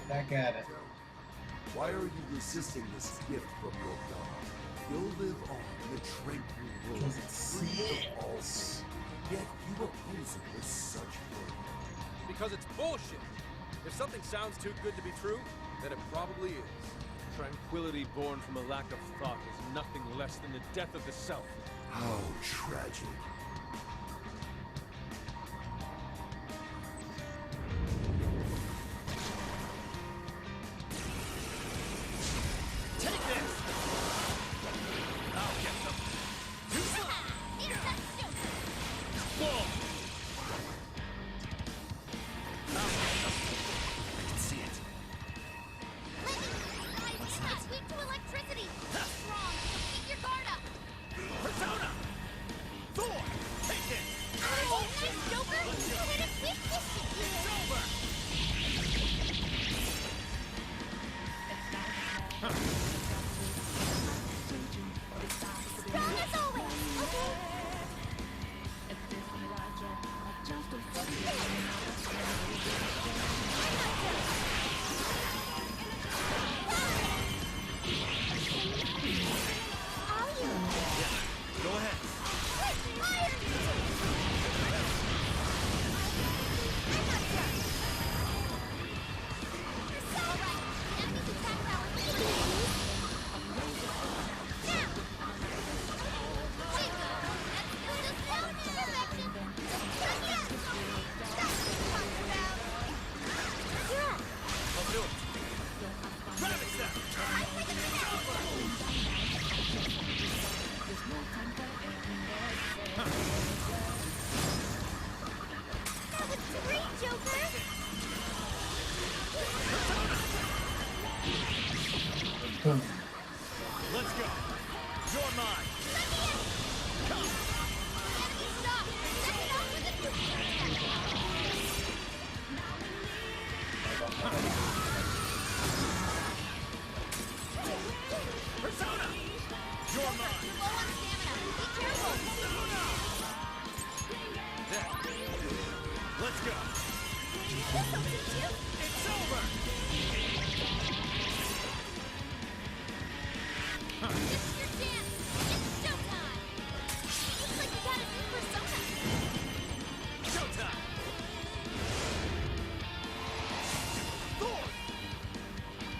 Back at it. Why are you resisting this gift from your God? You'll live on in a tranquil world, Because it free of all sucks. sin. Yet you oppose it with such fervor. Because it's bullshit. If something sounds too good to be true, then it probably is. Tranquility born from a lack of thought is nothing less than the death of the self. How tragic. Take this! I'll get them. Whoa! I'll get them. I can see it. Weak to electricity. Strong, so keep your guard up. Persona! Thor! Take it! Oh, nice, Joker! You hit it with this shit. It's over! Strong as always. Okay. Are you? Yeah, go ahead. Wait, fire! I'm not done. All right, that means attack power. Now! Wait, let's do this now in direction. Just yes! That's what I'm talking about. You're up. I'll do it. Rabbit step! I think it's over. That was great, Joker! Boom. Let's go. You're mine. Let me in! Come. Enemy stop! Set it off with a Persona! You're mine. You're low on stamina. Be careful! There. Let's go. This'll teach you! It's over. This is your chance! It's showtime! Looks like you got a new persona! Showtime. Thor.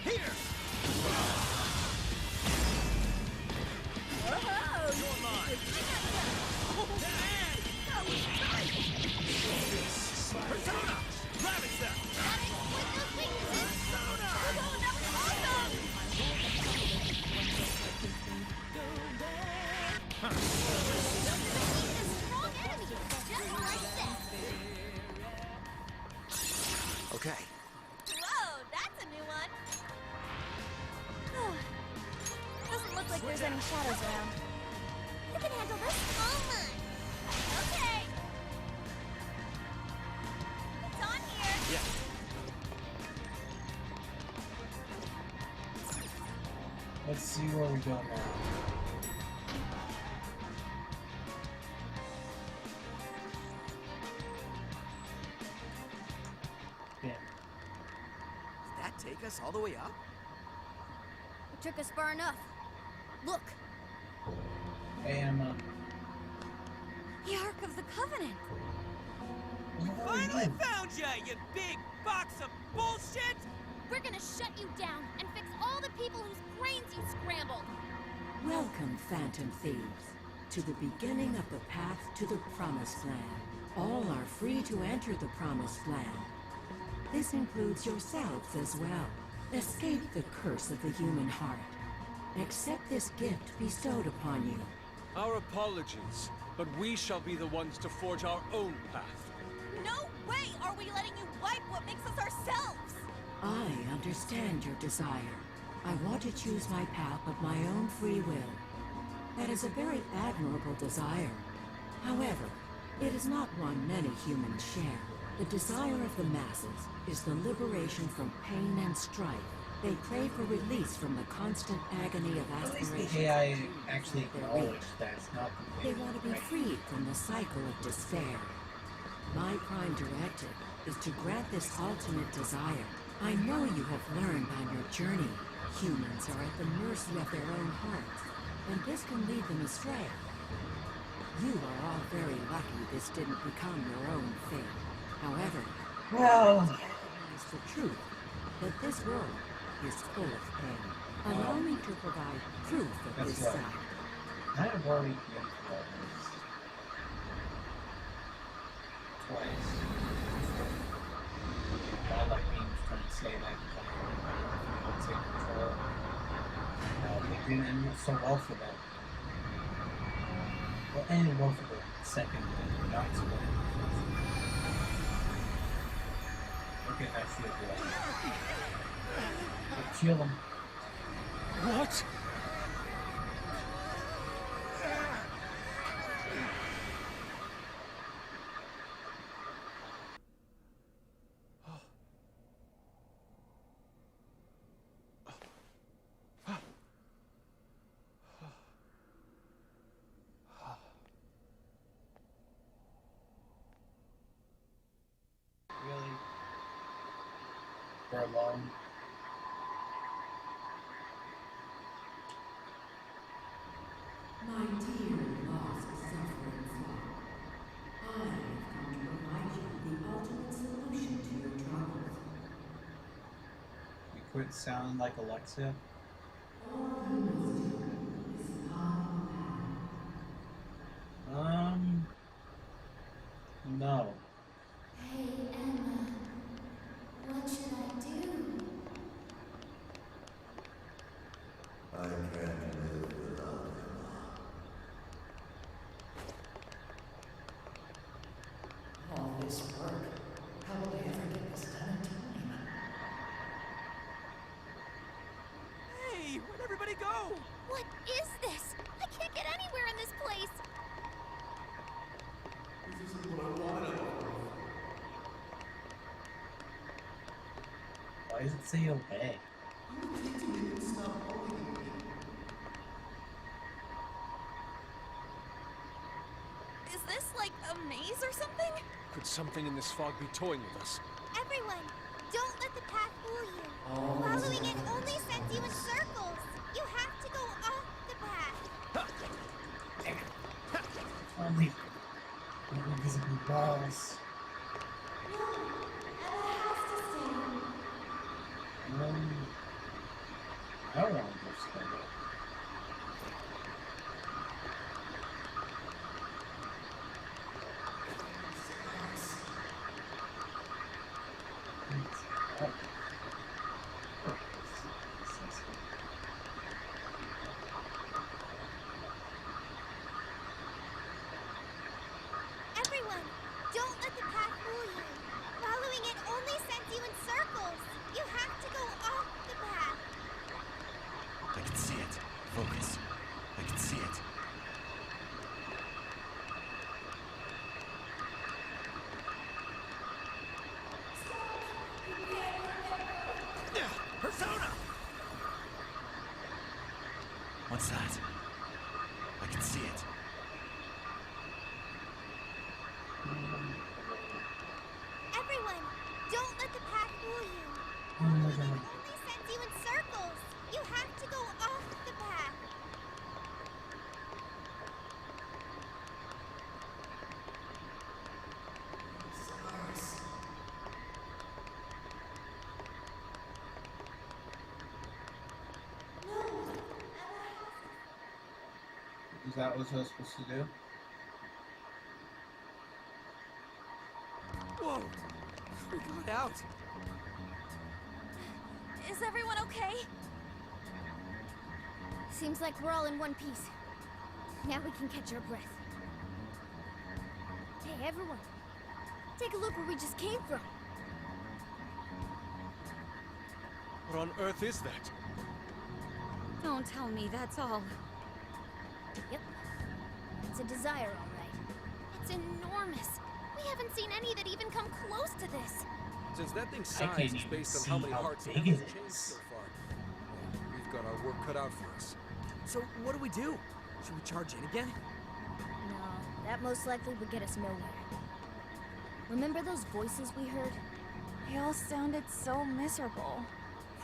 Here. Whoa! You're mine. Oh, man! That was tight! Persona. Rabbit step. Got it? With those weaknesses? Persona. Oh, that was awesome! Those are the keys to strong enemies! Just like this! Okay. Whoa, that's a new one! Doesn't look like there's any shadows around. You can handle this? All mine! Okay! It's on here! Yeah. Let's see where we go now. Yeah. Did that take us all the way up? It took us far enough. Look! Hey, Emma. The Ark of the Covenant! Finally found ya, you big box of bullshit! We're gonna shut you down and fix all the people whose brains you scrambled! Welcome, Phantom Thieves, to the beginning of the path to the Promised Land. All are free to enter the Promised Land. This includes yourselves as well. Escape the curse of the human heart. Accept this gift bestowed upon you. Our apologies, but we shall be the ones to forge our own path. No way are we letting you wipe what makes us ourselves! I understand your desire. I want to choose my path of my own free will. That is a very admirable desire. However, it is not one many humans share. The desire of the masses is the liberation from pain and strife. They pray for release from the constant agony of At least aspiration. the AI actually acknowledged that it's not the They thing, want to be right? freed from the cycle of despair. My prime directive is to grant this ultimate desire I know you have learned on your journey. Humans are at the mercy of their own hearts, and this can lead them astray. You are all very lucky this didn't become your own fate. However, Well, recognize the truth that this world is full of pain. Allow me to provide proof of That's this right. side. I have already been through this twice. I like being trying to say that because I don't take control. It didn't end so well for them. Well, ended well for the second and not so well. Okay, that's the other. Kill him. What? Really? We're alone. My dear lost suffering flock, I have come to provide you the ultimate solution to your troubles. You quit sounding like Alexa. All you must do is follow the path. No. Hey, Emma. What should I do? I can't live without him. All this work, how will I ever get this done in time? Hey, where'd everybody go? What is this? I can't get anywhere in this place. This isn't what I wanted. Why does it say obey? Is this like a maze or something? Could something in this fog be toying with us? Everyone, don't let the path fool you. Following it only sends you in circles. You have to go off the path. Only invisible balls. No, Emma has to stay. I don't want to go slow. Everyone, don't let the path fool you. Following it only sends you in circles. You have to go off the path. I can see it. Focus. I can see it. Persona! What's that? I can see it. Everyone, don't let the path fool you. Oh my Following it God. only sends you in circles. You have to go off the path. Is that what I was supposed to do? Whoa! We got out! Is everyone okay? Seems like we're all in one piece. Now we can catch our breath. Hey, everyone. Take a look where we just came from. What on earth is that? Don't tell me that's all. Yep. It's a desire, all right. It's enormous. We haven't seen any that even come close to this. Since that thing's I can't size is even based on see how many how hearts and big heavens it changed is. so far, we've got our work cut out for us. So what do we do? Should we charge in again? No, that most likely would get us nowhere. Remember those voices we heard? They all sounded so miserable.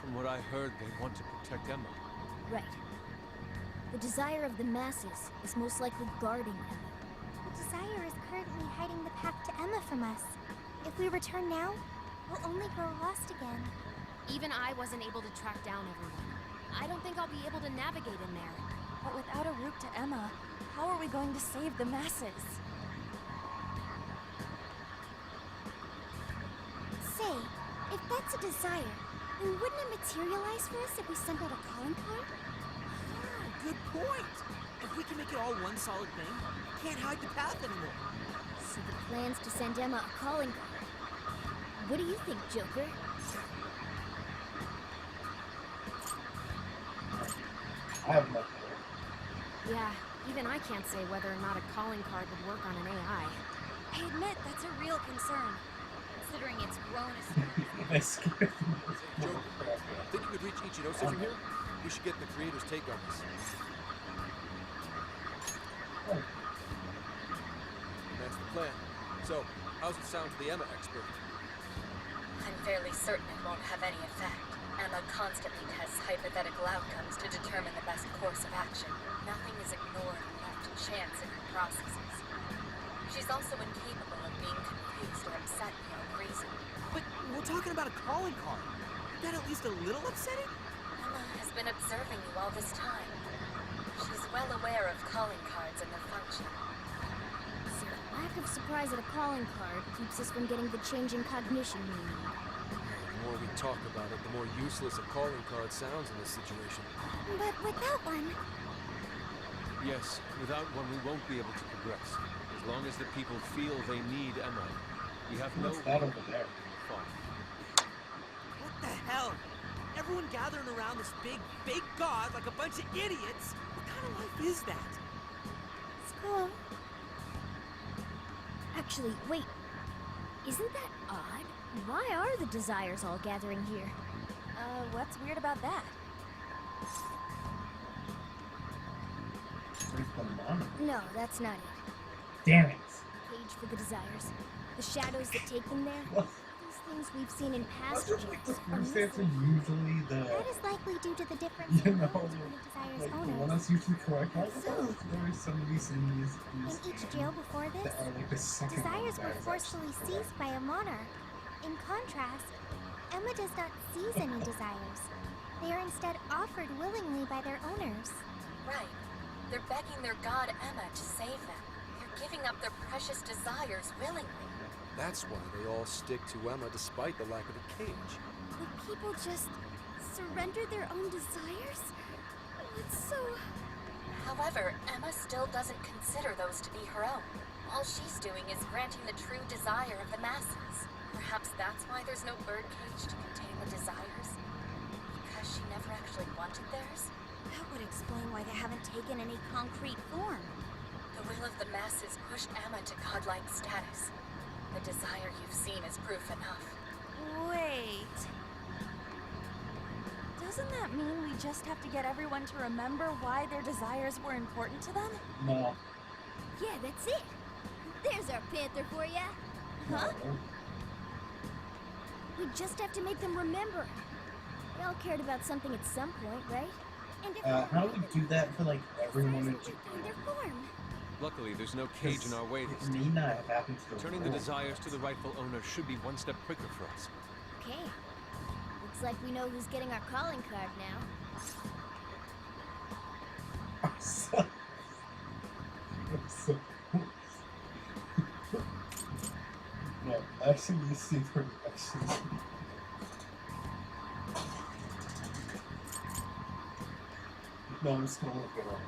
From what I heard, they want to protect Emma. Right. The desire of the masses is most likely guarding Emma. The desire is currently hiding the path to Emma from us. If we return now, we'll only grow lost again. Even I wasn't able to track down everyone. I don't think I'll be able to navigate in there. But without a route to Emma, how are we going to save the masses? Say, if that's a desire, then wouldn't it materialize for us if we sent out a calling card? Good point. If we can make it all one solid thing, we can't hide the path anymore. So the plan's to send Emma a calling card. What do you think, Joker? I have no clue. Yeah, even I can't say whether or not a calling card would work on an AI. I admit that's a real concern, considering it's grown as... I skipped Joker, think you could reach Ichinosa from here? We should get the creator's take on this. Oh, That's the plan. So, how's it sound to the Emma expert? I'm fairly certain it won't have any effect. Emma constantly tests hypothetical outcomes to determine the best course of action. Nothing is ignored and left to chance in her processes. She's also incapable of being confused or upset beyond reason. But we're talking about a calling card. Isn't that at least a little upsetting? Emma has been observing you all this time. She's well aware of calling cards and their function. So the lack of surprise at a calling card keeps us from getting the change in cognition we need. The more we talk about it, the more useless a calling card sounds in this situation. But without one... Yes, without one we won't be able to progress. As long as the people feel they need Emma, we have no... what's that over there? Fine. What the hell? Everyone gathering around this big, fake god like a bunch of idiots? What kind of life is that? School... Actually, wait. Isn't that odd? Why are the Desires all gathering here? What's weird about that? Where's the monitor? No, that's not it. Damn it! Cage for the Desires. The shadows that take them there. What? These things we've seen in past Wasn't like the jails are first answer missing. usually the... That is likely due to the difference You in know, roles between the Desires like the one owners. that's usually correct. Like, So- oh, there are some of these In these each jail before this, that are like the second Desires one were that is forcefully actually seized by a monarch. In contrast, Emma does not seize any desires. They are instead offered willingly by their owners. Right. They're begging their god Emma to save them. They're giving up their precious desires willingly. That's why they all stick to Emma despite the lack of a cage. Would people just surrender their own desires? That's so... However, Emma still doesn't consider those to be her own. All she's doing is granting the true desire of the masses. Perhaps that's why there's no birdcage to contain the desires? Because she never actually wanted theirs? That would explain why they haven't taken any concrete form. The will of the masses pushed Emma to godlike status. The desire you've seen is proof enough. Wait... Doesn't that mean we just have to get everyone to remember why their desires were important to them? No. Yeah, that's it. There's our panther for ya. Huh? We just have to make them remember. They all cared about something at some point, right? And if How do we do that for like everyone in Desires will retain their form. Luckily, there's no cage in our way this It may time. not have happened to Turning the desires to the rightful owner should be one step quicker for us. Okay. Looks like we know who's getting our calling card now. No, actually, you see pretty actually. No, I'm just gonna look it up.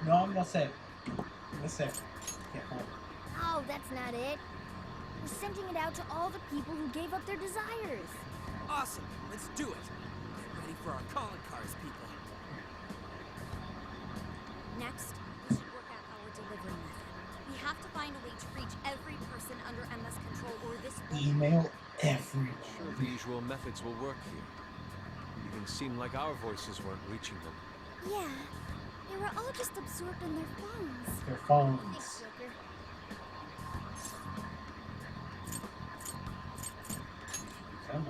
No, I'm gonna say. Get home. Oh, that's not it. We're sending it out to all the people who gave up their desires. Awesome. Let's do it. Get ready for our calling cards, people. Next, we should work out our delivery method. We have to find a way to reach every person under Emma's control, or this will... Email every. Sure, the usual methods will work here. It even seemed like our voices weren't reaching them. Yeah, they were all just absorbed in their phones. Their phones. Thanks, Joker. Emma.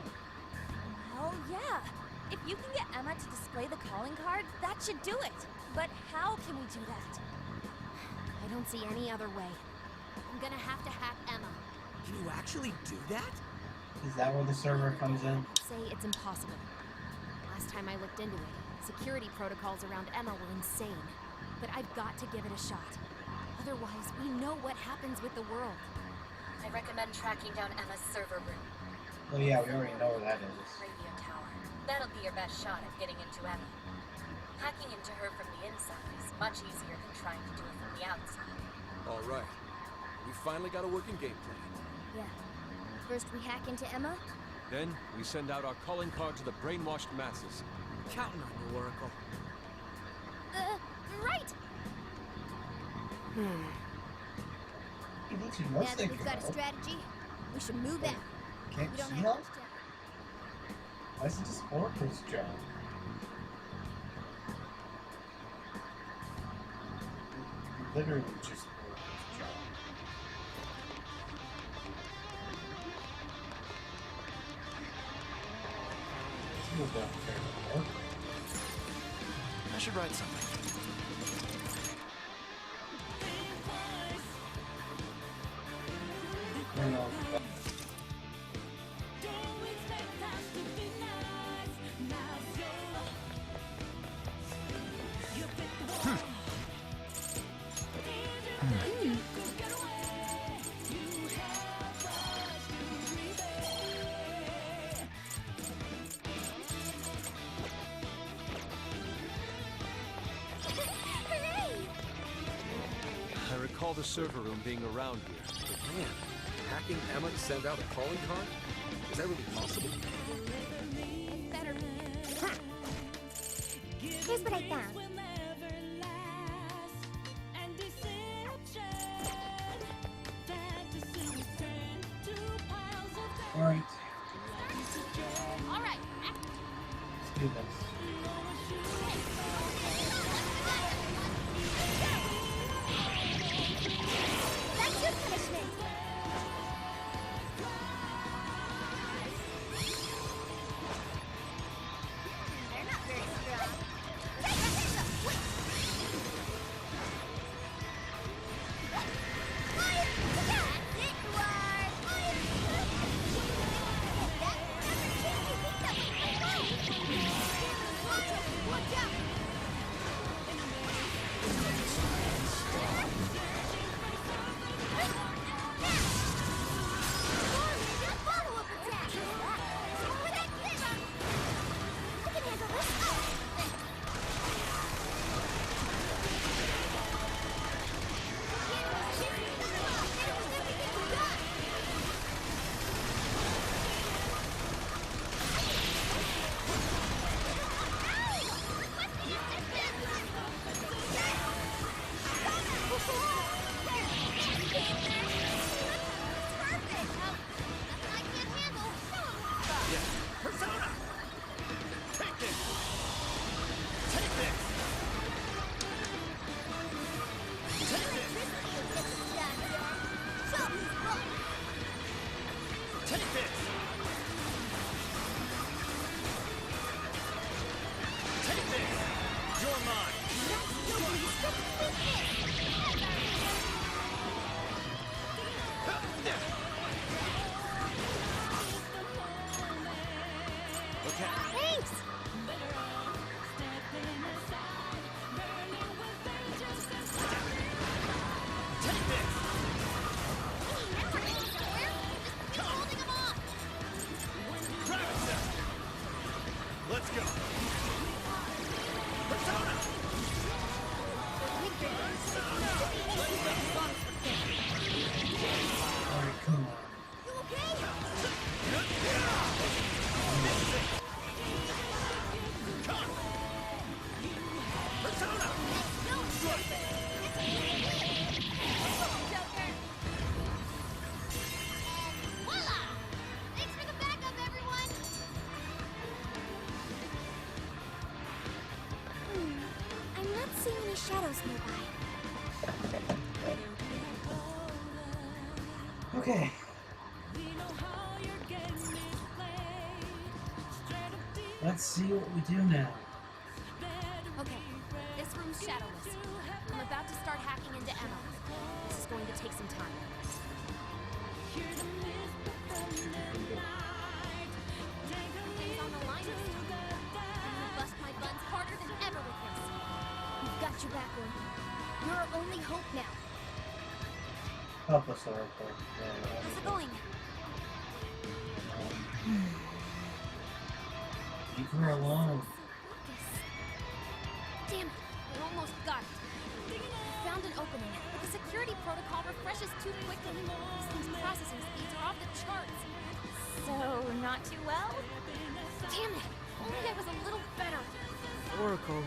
Oh, yeah. If you can get Emma to display the calling card, that should do it. But how can we do that? I don't see any other way. I'm gonna have to hack Emma. Can you actually do that? Is that where the server comes in? Say it's impossible. Last time I looked into it, security protocols around Emma were insane. But I've got to give it a shot. Otherwise, we know what happens with the world. I recommend tracking down Emma's server room. Well, yeah, we already know where that is. Radio tower. That'll be your best shot at getting into Emma. Hacking into her from the inside is much easier than trying to do it from the outside. All right. We finally got a working game plan. Yeah. First we hack into Emma. Then, we send out our calling card to the brainwashed masses. Counting on you, Oracle. Right! You need to know Now that we've got a strategy, we should move out. Can't We don't she have help? much time. Why is it just Oracle's job? Literally just Oracle's job. Let's move down there. I should write something. You know, I recall the server room being around here. But man, hacking Emma to send out a calling card? Is that really possible? It better be. Here's what I found. alright, All right, let's do this. That's your punishment. They're not very strong. Fire! That's it, you are! Watch out! Follow-up attack! With that clip! We can handle this! Persona! Take this! Take this! Take this! Take this! Take this! You're mine! Okay. Thanks! Take this! Holding them off! Travis! Let's go! Persona! Victor shadows nearby. Okay. Let's see what we do now. Okay, this room's shadowless. I'm about to start hacking into Emma. This is going to take some time. Things on the line this time. I'm gonna bust my buns harder than ever with this. We've got your back, Orby. You're our only hope now. Help us, Oracle. How's it going? Leave her alone. Damn it, I almost got it. I found an opening, but the security protocol refreshes too quickly. This thing's processing speeds are off the charts. So, not too well? Damn it, only I was a little better. Oracle.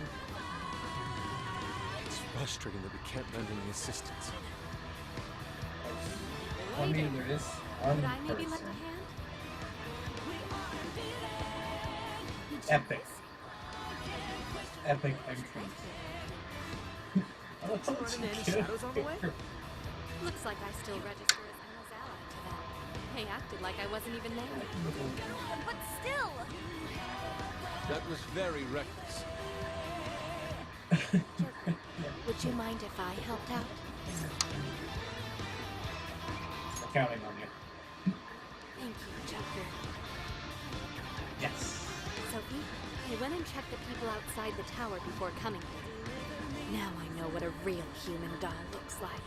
It's frustrating that we can't lend any assistance. I mean, there is one Could I maybe lend a person. hand? Epic. Epic entrance. Oh, it's Running any shadows on the way? Looks like I still register as Emma's ally to them. They acted like I wasn't even there. But still! That was very reckless. Joker, would you mind if I helped out? We're counting on you. Thank you, Joker. Yes. Sophie, I went and checked the people outside the tower before coming here. Now I know what a real human doll looks like.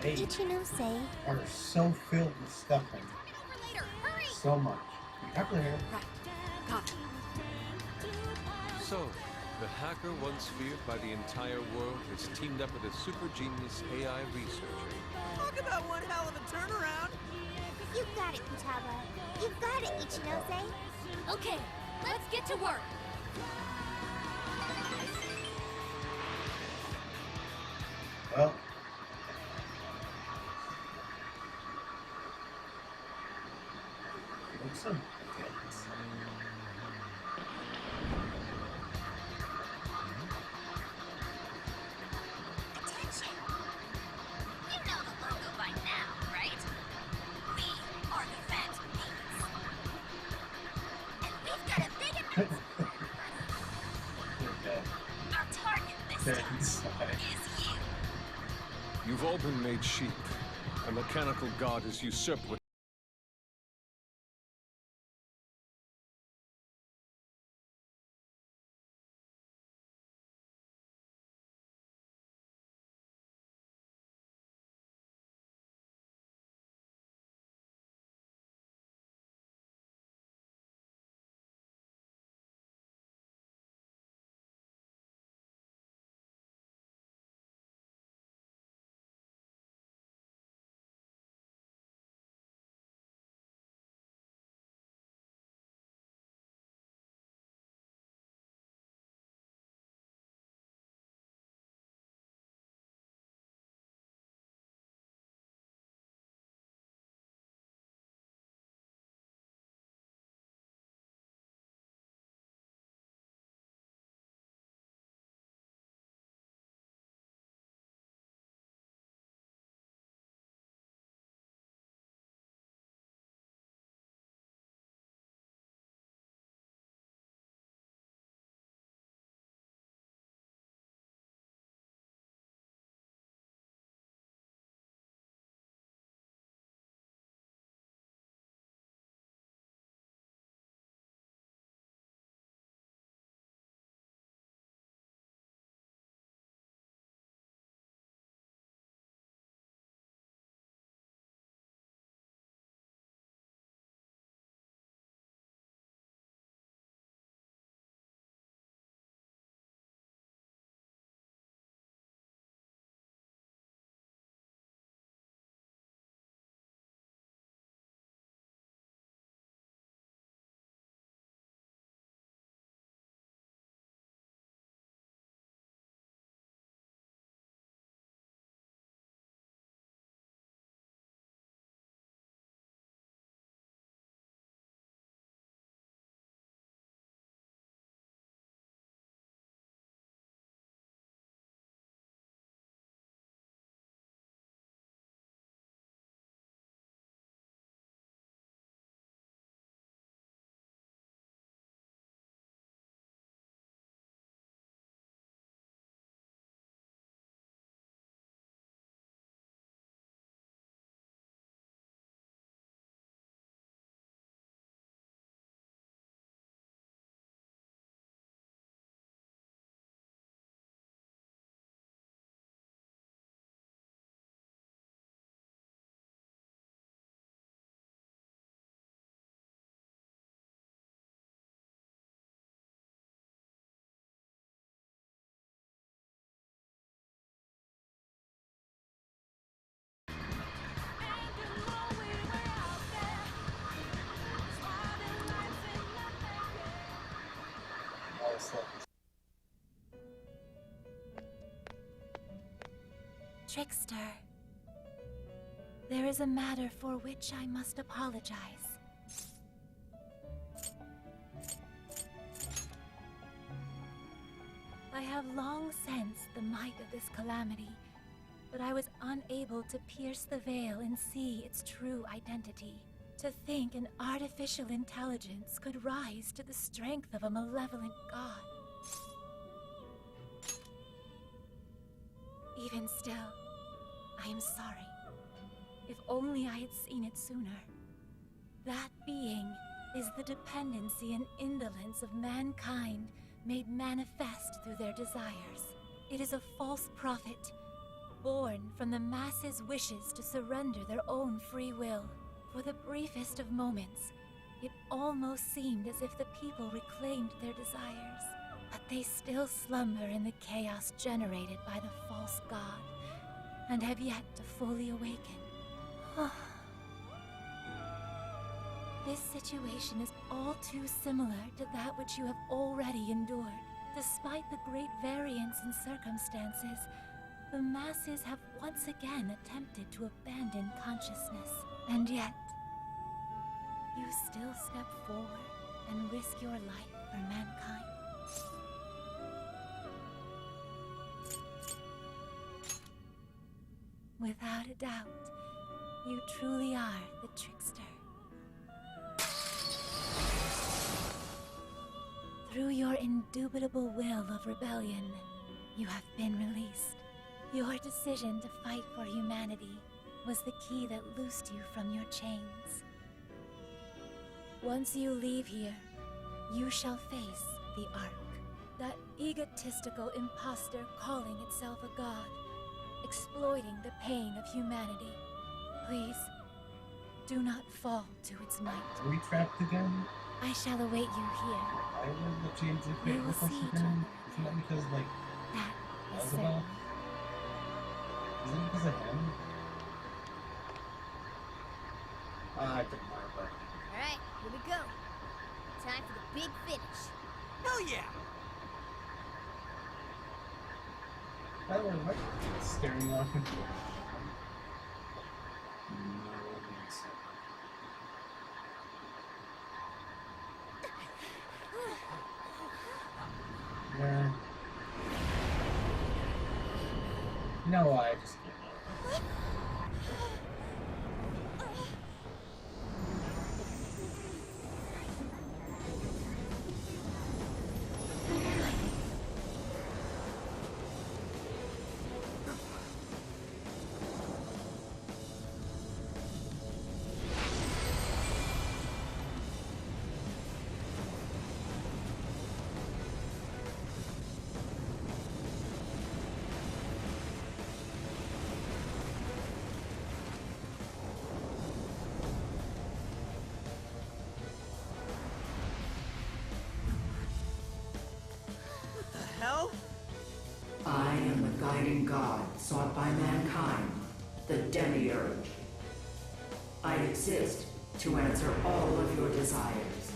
They Ichinose. are so filled with stuffing. Over later, hurry! So much. You have to hear. Right, got it. So, the hacker once feared by the entire world has teamed up with a super genius AI researcher. Talk about one hell of a turnaround. You got it, Futaba. You got it, Ichinose. Okay, let's get to work. Well. Looks so good. Attention! You know the logo by now, right? We are the Phantom Thieves. And we've got a big announcement. Okay. Our target this They're time inside. is you. You've all been made sheep. A mechanical god has usurped what best luck. Trickster, there is a matter for which I must apologize. I have long sensed the might of this calamity, but I was unable to pierce the veil and see its true identity. To think an artificial intelligence could rise to the strength of a malevolent god. Even still, I am sorry. If only I had seen it sooner. That being is the dependency and indolence of mankind made manifest through their desires. It is a false prophet, born from the masses' wishes to surrender their own free will. For the briefest of moments, it almost seemed as if the people reclaimed their desires. But they still slumber in the chaos generated by the false god, and have yet to fully awaken. This situation is all too similar to that which you have already endured. Despite the great variance in circumstances, the masses have once again attempted to abandon consciousness. And yet, you still step forward and risk your life for mankind. Without a doubt, you truly are the trickster. Through your indubitable will of rebellion, you have been released. Your decision to fight for humanity was the key that loosed you from your chains. Once you leave here, you shall face the Ark. That egotistical imposter calling itself a god, exploiting the pain of humanity. Please, do not fall to its might. Are we trapped again? I shall await you here. Why would the change of We fate will with us see each again? other. Isn't that because, like, That is Isabel? certain. Isn't it because of him? I don't know, but... Alright, here we go. Time for the big finish. Hell yeah! By the way, what? Staring off into it. Yeah. No, I just can't. Hell? I am the guiding god sought by mankind, the Demiurge. I exist to answer all of your desires.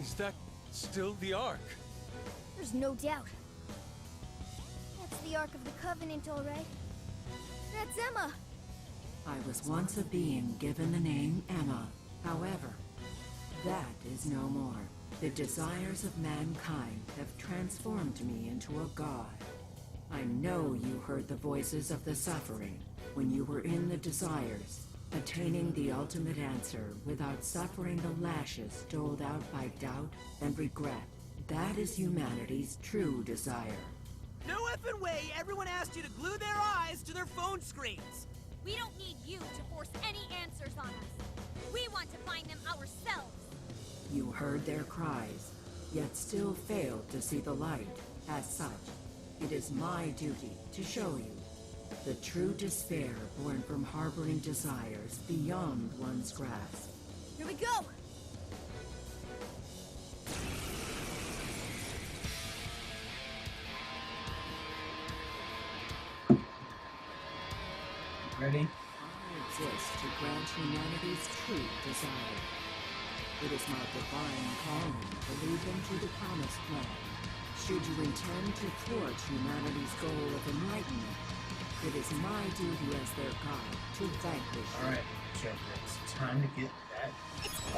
Is that still the Ark? There's no doubt. That's the Ark of the Covenant, all right. That's Emma. I was once a being given the name Emma. However, that is no more. The desires of mankind have transformed me into a god. I know you heard the voices of the suffering when you were in the desires, attaining the ultimate answer without suffering the lashes doled out by doubt and regret. That is humanity's true desire. No effing way everyone asked you to glue their eyes to their phone screens! We don't need you to force any answers on us. We want to find them ourselves. You heard their cries, yet still failed to see the light. As such, it is my duty to show you the true despair born from harboring desires beyond one's grasp. Here we go. Ready? I exist to grant grant humanity's true desire. It is my divine calling to lead them to the promised land. Should you intend to thwart humanity's goal of enlightenment, it is my duty as their guide to vanquish you. Alright, Joker, it's time to get that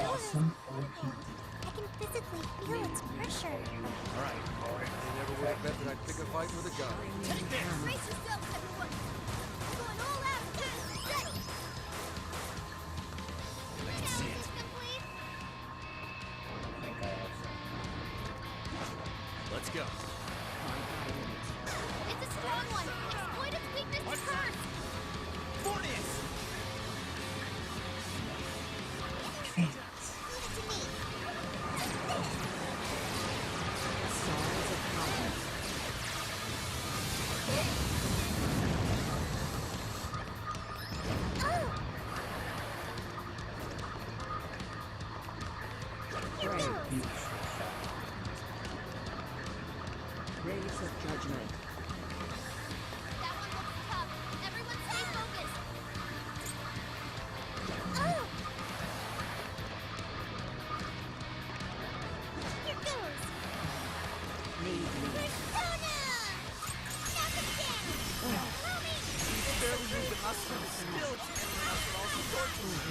awesome OPD. I can physically feel its pressure. Alright. I never would have bet that I'd pick a fight with a gun. Take this! Brace yourselves, everyone! We're going all out! Ready! I can see it. Complete! I think I have some. Let's go. It's a strong one! Exploit its weakness first! Mortis! Leave it to me! Stars of promise. Rays of judgment. That one looks tough. Everyone stay focused. Oh! Here goes. Lead me. Persona! Now the damage! Mommy! Barely use the muscle and still everyone else with all sorts of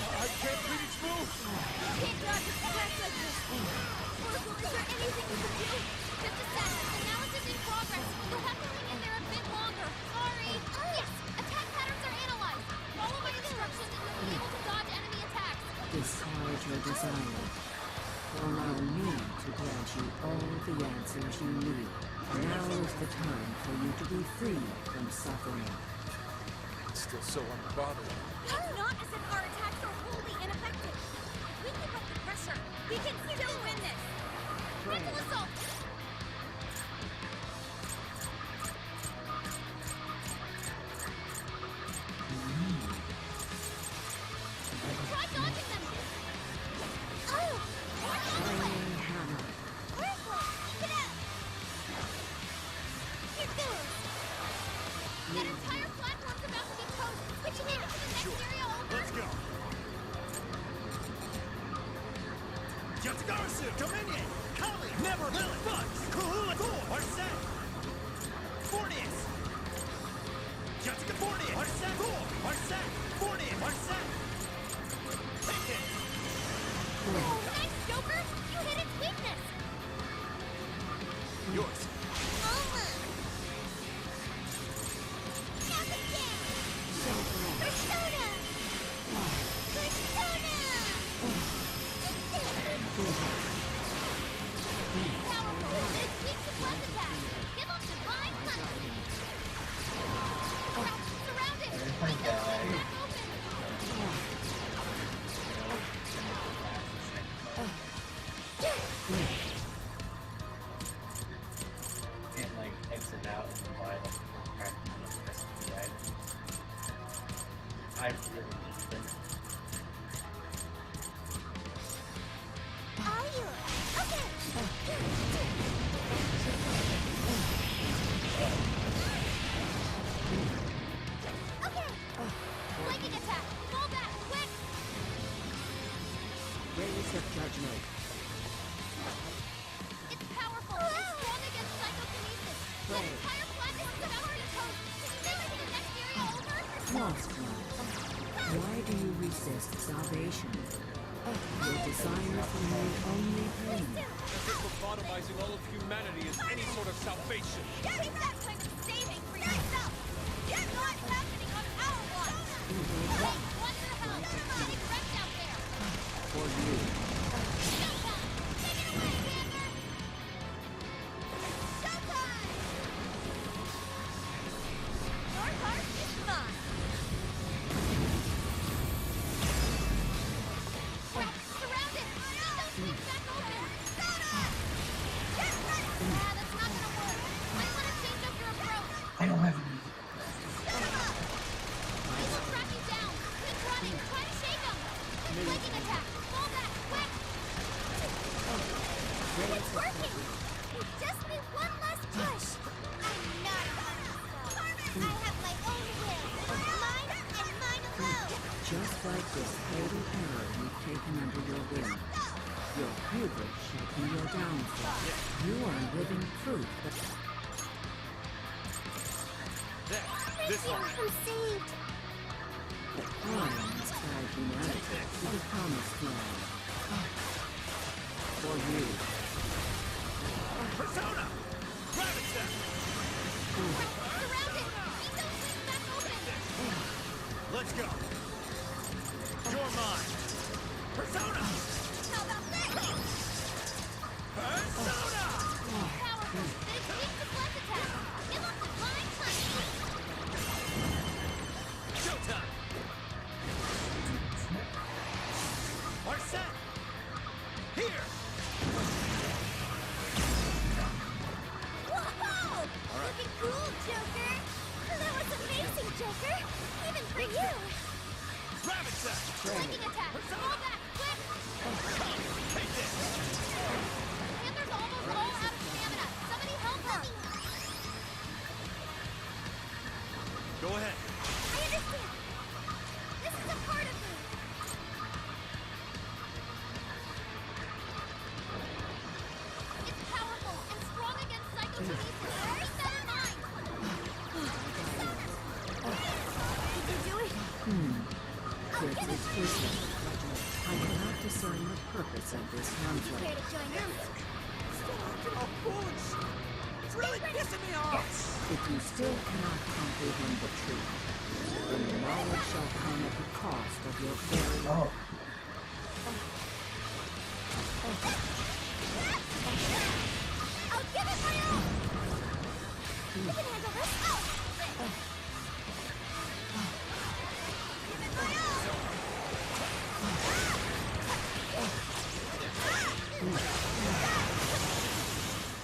I can't read its moves! You can't dodge its attacks like this! Oracle, is there anything you can do? Just a sec. Analysis in progress. You'll have to hang in there a bit longer. Sorry. Yes! Attack patterns are analyzed. Follow my instructions and you'll be able to dodge enemy attacks. Discard your desire. Allow me to grant you all the answers you need. Now is the time for you to be free from suffering. It's still so unbothered. It's not as if our attacks are wholly ineffective. If we keep up the pressure, we can still win this. Frontal assault! Try dodging them! Oh! Flaming hammer. Oracle! Get out! Here goes! That entire platform's about to be toast! Switching into the next area over! Let's go. Yatagarasu, Dominion, Kali, Never Will, Bugs, Kuhula, Thor, Arset, Fornius, Yataka Fornius, Arset, Thor, Arset, Fornius, Arset. Take it. Oh, nice, Joker! You hit its weakness! Yours. Almost! Now the damage! Persona! Persona! Powerful! It's weak to plus attack! Give up divine punch! Surrounded! Windows back open! Can't like exit out and buy like crafting of the rest of the items. I really need them. Are you? Okay! Okay! Flanking attack! Fall back! Quick! Rays of judgment. It's powerful! It's strong against psychokinesis! That entire platform is about to toast! Can you make it to the next area over? Lost one. Why do you resist salvation? Your desire for me only pain. As if lobotomizing all of humanity is any sort of salvation. Keep that kind of saving for yourself. You're not happening on our watch. Hey, what the hell? Getting wrecked out there! For you. Showtime! Take it away, Xander! Showtime! Your heart is mine. Surrounded! Windows swings back open! Yeah, that's not gonna work. Might want to change up your approach. I don't have any. He will track you down. Keep running. Try to shake him. Flanking attack. Fall back. Quick. It's working. We just need one last push. I'm not about to stop. I have my own will. Mine and mine alone. Just like this fatal error you've taken under your wing. Your hubris shall be your downfall. You are living proof that... This one. I'm saved. I must guide humanity to the promised land. For you. Persona! Ravage them! Surrounded! Keep those things back open! Let's go! You're mine! Persona! How about this? Persona! Powerful! This weak to bless attack! Give up divine punch! Showtime! Are set! Here! Whoa! Looking cool, Joker! That was amazing, Joker! Even for you! Ravage them! Flanking attack! Fall back, quick! Take this! Panther's almost all out of stamina! Somebody help her! Go ahead. I understand! This is a part of me! It's powerful and strong against psychokinesis! Keep that in mind! Did you do it? This is business. I cannot discern the purpose of this conflict. Prepare to join us! Oh, foolish! It's really pissing me off! If you still cannot comprehend the truth, then the knowledge shall come at the cost of your very life. I'll give it my all! You can handle this! Give it my all!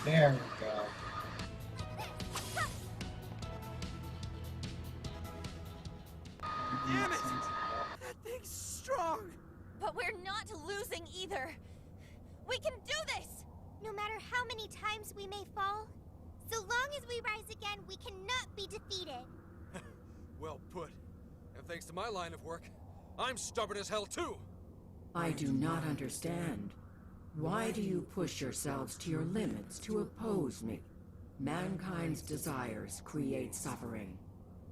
There we go. Damn it! That thing's strong! But we're not losing either! We can do this! No matter how many times we may fall, so long as we rise again, we cannot be defeated. Well put. And thanks to my line of work, I'm stubborn as hell too! I do not understand. Why do you push yourselves to your limits to oppose me? Mankind's desires create suffering,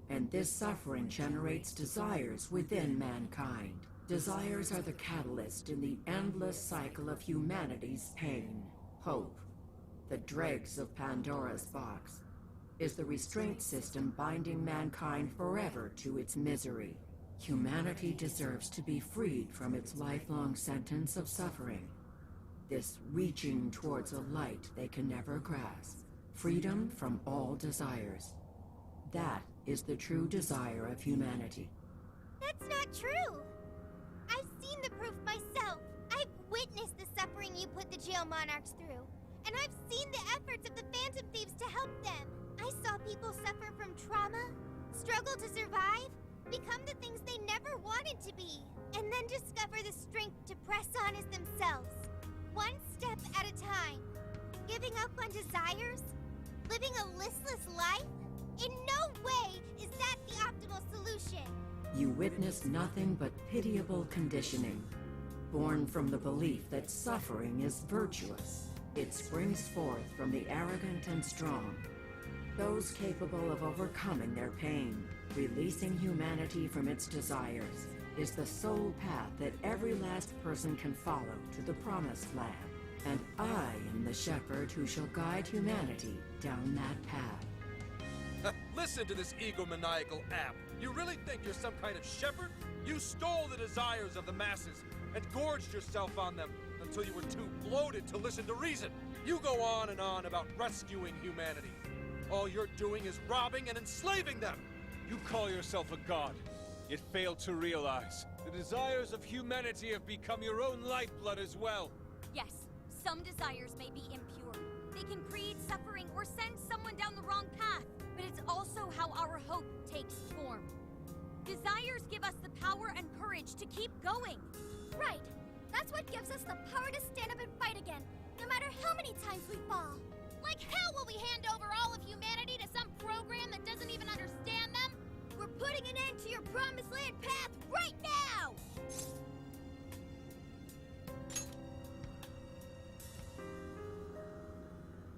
and this suffering generates desires within mankind. Desires are the catalyst in the endless cycle of humanity's pain. Hope, the dregs of Pandora's box, is the restraint system binding mankind forever to its misery. Humanity deserves to be freed from its lifelong sentence of suffering. This reaching towards a light they can never grasp. Freedom from all desires. That is the true desire of humanity. That's not true. I've seen the proof myself. I've witnessed the suffering you put the jail monarchs through. And I've seen the efforts of the Phantom Thieves to help them. I saw people suffer from trauma, struggle to survive, become the things they never wanted to be, and then discover the strength to press on as themselves. One step at a time. Giving up on desires? Living a listless life? In no way is that the optimal solution. You witness nothing but pitiable conditioning, born from the belief that suffering is virtuous. It springs forth from the arrogant and strong, those capable of overcoming their pain. Releasing humanity from its desires is the sole path that every last person can follow to the promised land. And I am the shepherd who shall guide humanity down that path. Listen to this egomaniacal app. You really think you're some kind of shepherd? You stole the desires of the masses and gorged yourself on them until you were too bloated to listen to reason. You go on and on about rescuing humanity. All you're doing is robbing and enslaving them. You call yourself a god, yet fail to realize the desires of humanity have become your own lifeblood as well. Yes, some desires may be impure. They can create suffering or send someone down the wrong path. But it's also how our hope takes form. Desires give us the power and courage to keep going. Right. That's what gives us the power to stand up and fight again, no matter how many times we fall. Like hell will we hand over all of humanity to some program that doesn't even understand them? We're putting an end to your promised land path right now!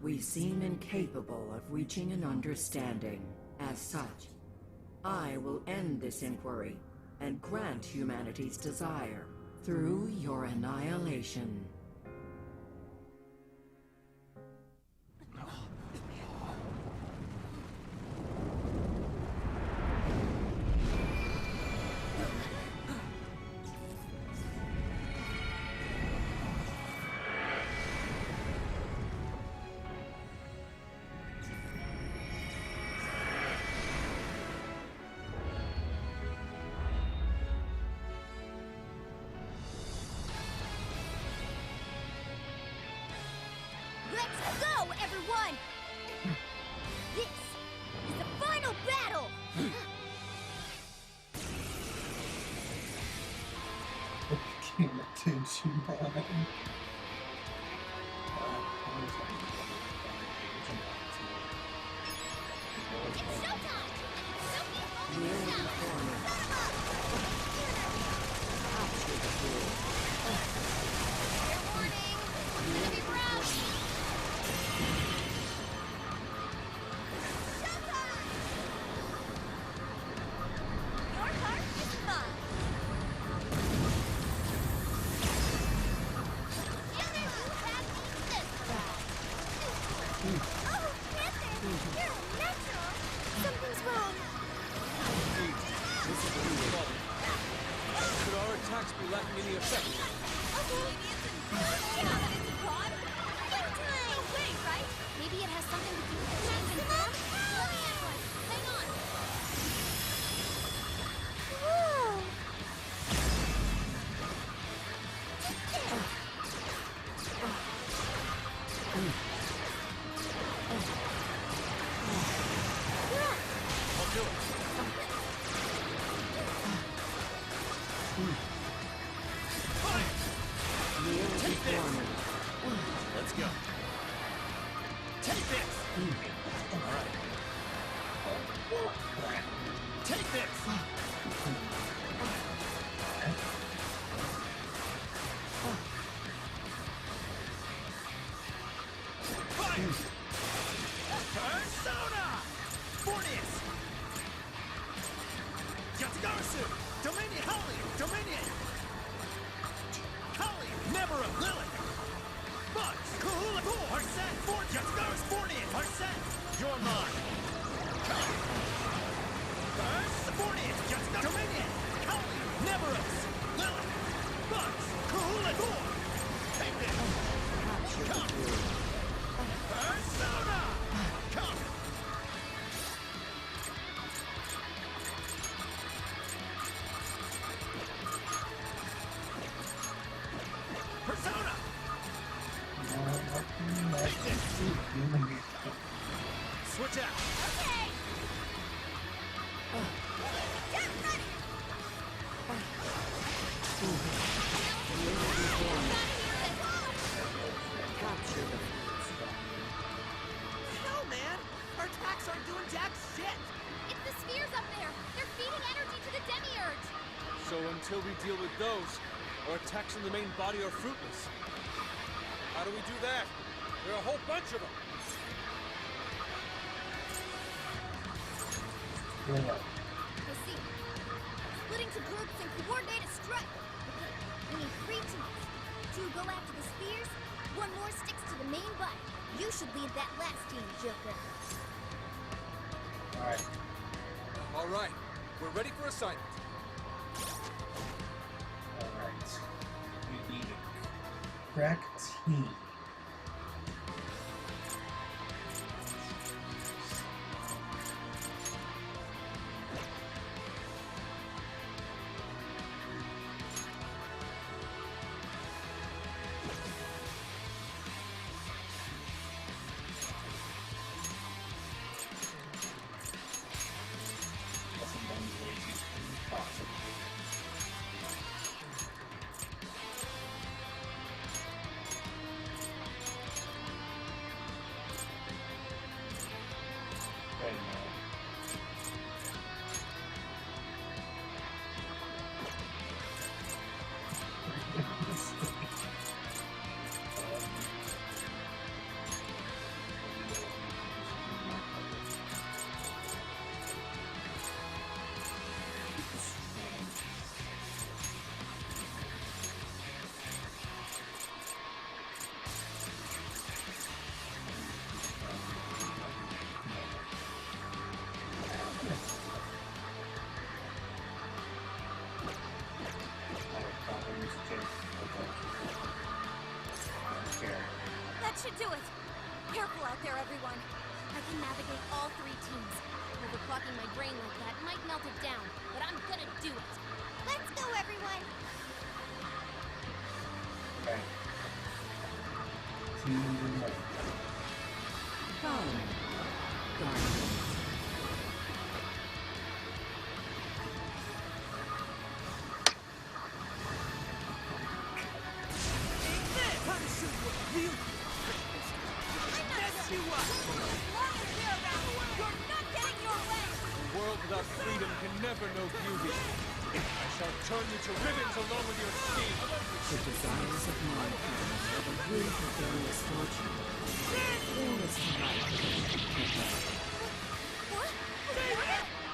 We seem incapable of reaching an understanding. As such, I will end this inquiry and grant humanity's desire through your annihilation. Let's go, everyone! This is the final battle! Paying attention, man. It's showtime! Fair warning! It's gonna be rough! Showtime! Your heart is mine! Unit, you have me mesmerized! Oh, Panther! You're a natural! Something's wrong! This is the new level. Could our attacks be lacking any effect? Maybe it has something to do with the change in form? Let me add one. Hang on. Whoa! I'll do it. Take this! Let's go. Take this! Alright. Take this! Fire! Persona! Fornius! Yatagarasu! Dominion! Holly! Dominion! Holly! Never a Lilith! Bugs! Kahula! Cool! Arsene! Fort! Yatagara's Fornius! Arsene! You're mine! First! Fornius! Yatagara! Dominion! Holly! Neveros! Lilith! Bugs! Kahula! Cool! Take this! Come! Persona! Come! Persona! Switch out! Okay! Get ready! Hell, man! Our attacks aren't doing jack shit! It's the spheres up there! They're feeding energy to the demiurge! So until we deal with those, our attacks on the main body are fruitless. How do we do that? There are a whole bunch of them. I see. Splitting to groups and coordinate a strike. Okay, we need 3 teams. 2 go after the spheres, 1 more sticks to the main body. You should lead that last team, Joker. Alright. All right, we're ready for assignment. Alright. We need a crack team. do it! Careful out there, everyone. I can navigate all three teams. Overclocking my brain like that might melt it down, but I'm gonna do it. Let's go, everyone! Okay. Team one. Come, Guardians. A world without freedom can never know beauty. I shall turn you to ribbons along with your scheme. The desires of mankind are the root of their misfortune. All is to life. What?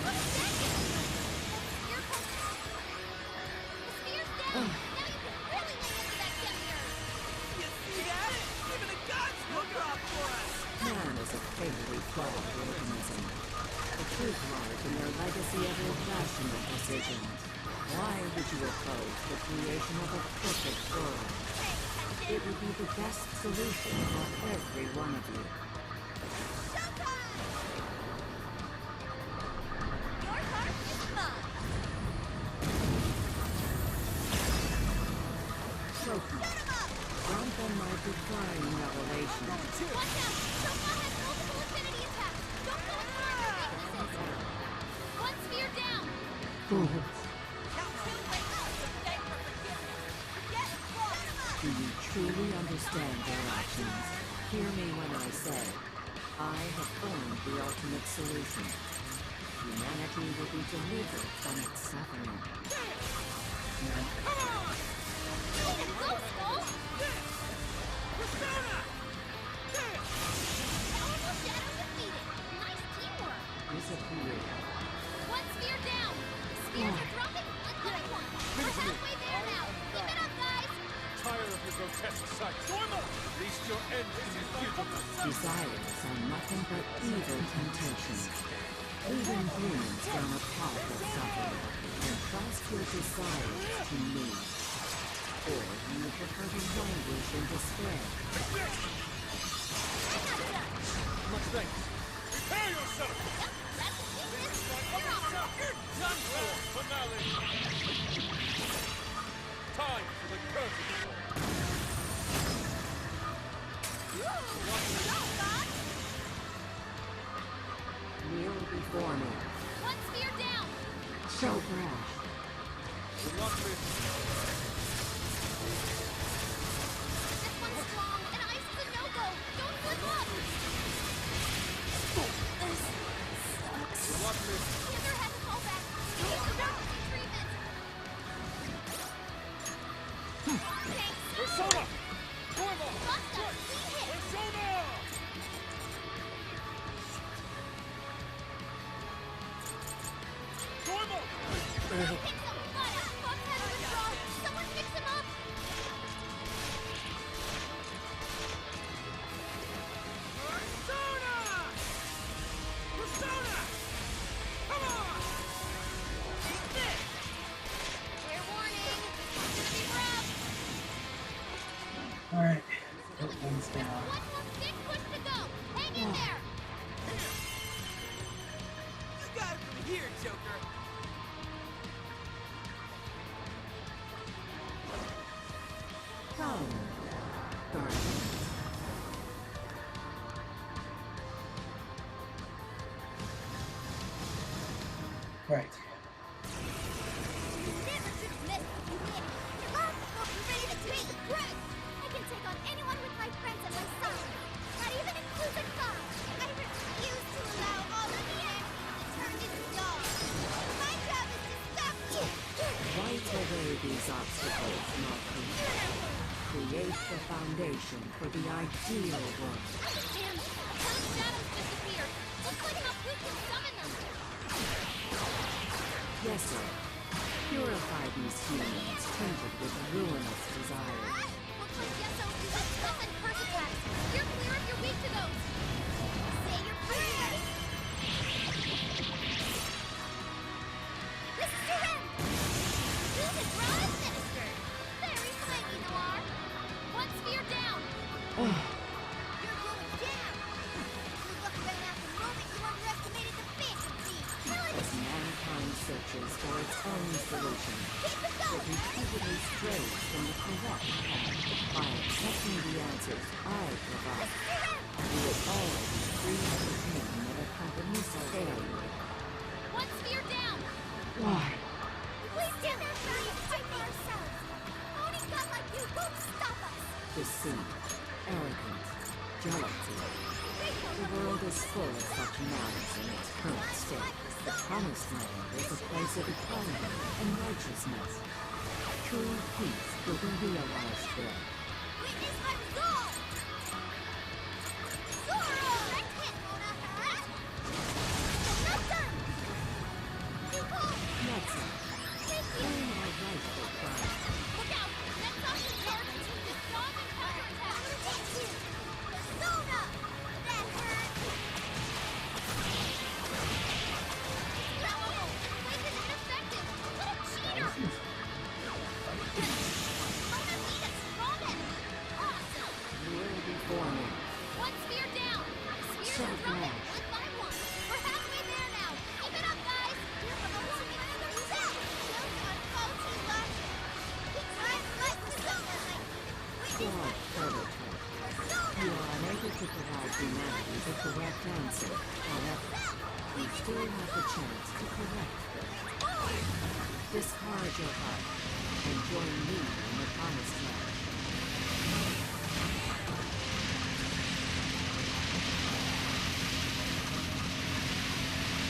What is that? Here comes... The spear's down! Now you can really lay into that Demiurge! You see that? Even the gods look off for us! Man is a fatally flawed organism. The truth lies in their legacy of irrational decisions. Why would you oppose the creation of a perfect world? It would be the best solution for every one of you. Showtime! Your heart is mine! Trophy. Grant them my divine revelation. Watch out! Showtime has multiple affinity attacks! Don't go exploring your weaknesses! One sphere down! Fools. Do you truly understand your actions? Hear me when I say, I have found the ultimate solution. Humanity will be delivered from its suffering. Way to go, Skull! Persona! Powerful shadow defeated! Nice teamwork! Disappear. One sphere down! Spheres are dropping! Another one! We're halfway there now! Keep it up, guys! Tired of your grotesque sights. At least your end is futile. Desires are nothing but evil temptations. Even demons run a path of suffering. Entrust your desires to me. Or do you prefer to languish in despair? Much thanks. Prepare yourself! Yep, that's the weakness! You're off! You're done for! Finale! Time for the curtain. Kneel before me. One sphere down! So brash. This one's strong, and ice is a no-go! Don't slip up! This sucks. The other had to fall back. Use emergency treatment! Thanks! Persona! Busta! We hit! Persona! Pick some butt up! Bugs has withdrawal! Someone fix him up! Persona! Persona! Come on! Take this! Fair warning! It's gonna be rough! Alright. That one's down. One more big push to go! Hang in there! You got it from here, Joker! Come, Guardians. Right. You never should have messed with you, Nick! Oh, you ready to take the press? I can take on anyone with my friends at my side! Not even including God! I refuse to allow all of the enemies to turn into dogs! My job is to stop you! Fight away these obstacles, Marquis. Create the foundation for the ideal world. Damn it! Those shadows disappeared! Looks like how we can summon them! Yes, sir. Purify these humans tainted with ruinous desires. Looks like Yeso uses stress and curse attacks! You're clear if you're weak to those! Say your prayers! This is your end! Use it, draw and minister! Very swanky, Noir! One sphere down! strays from the correct path. By accepting the answers I provide, you will all be free of the pain that accompanies failure. One sphere down! Why? Please do not fight for ourselves. Owning God like you won't stop us. Deceit, arrogance, jealousy. The world is full of such matters in its current state. The Promised Land is a place of equality and righteousness. True peace will be realized there. Witness my resolve! Zoro! That's it, Mona! Not done! Too cold! Netza, claim our rightful prize. Look out! That's off the target! The strong and counterattack! Get you! Persona! That hurt! Incredible! Blade is ineffective! What a cheater! Mona beat us! Roman! Awesome! Kneel before me. One sphere down! Spheres So are dropping! glad. One by one! We're halfway there now! Keep it up, guys! You're promoting me to the set! Built on faulty logic! It's time like Persona! Flawed prototype. You are unable to provide humanity the correct answer. However, you still have the chance to correct this. Discard your heart and join me in the Promised Land.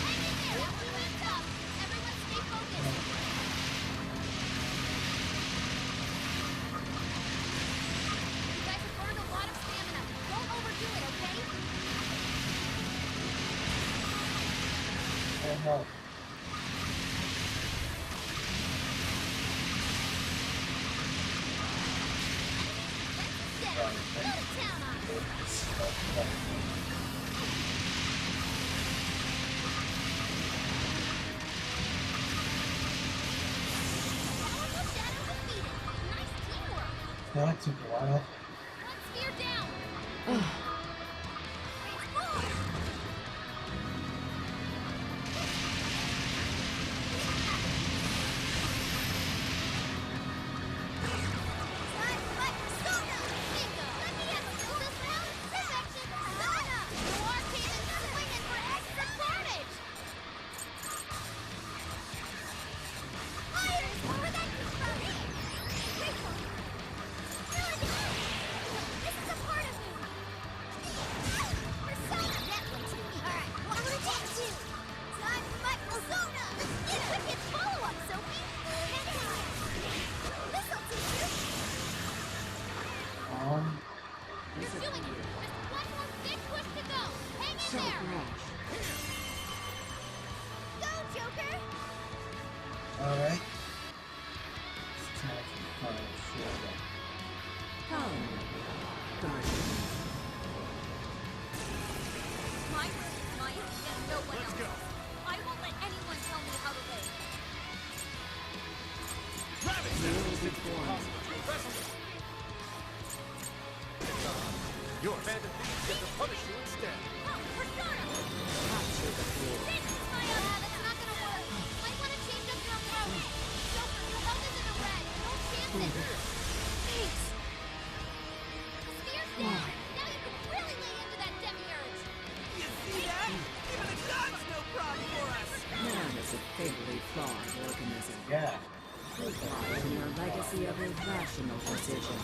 Hang in there! After you went up! Everyone stay focused! You guys have burned a lot of stamina. Don't overdo it, okay? Oh no. Get him! Go to town on him! Powerful Shadow defeated! Nice teamwork! That took a while. One sphere down! Transform! Time like Persona! Bingo! Let me have a this round! Perfection! Persona! No arcade and swinging for extra carnage! Fire is more than you from me! Grateful! Do it again! This is a part of me! Persona! That one to me! Alright, well, I'm gonna get you! Time for my Persona! Get a wicked follow-up, Sophie! Hand in hand! This'll teach you! You're doing it! Just one more big push to go! Hang in So there! rash. Go, Joker! Alright. It's time for the final showdown. Come, Guardian. My word is my own, and no one else. I won't let anyone tell me how to live. Kneel before me. Your abandoned thieves get to punish you instead. Persona! Capture the fool. This is my that's not gonna work. Might want to change up your approach. Joker, your health is in the red. Don't chance it. Thanks. The spear's down. Now you can really lay into that demiurge. You see that? Even the gods no problem for us! Man is a fatally flawed organism. Yeah. Proof lies in your legacy of irrational decision.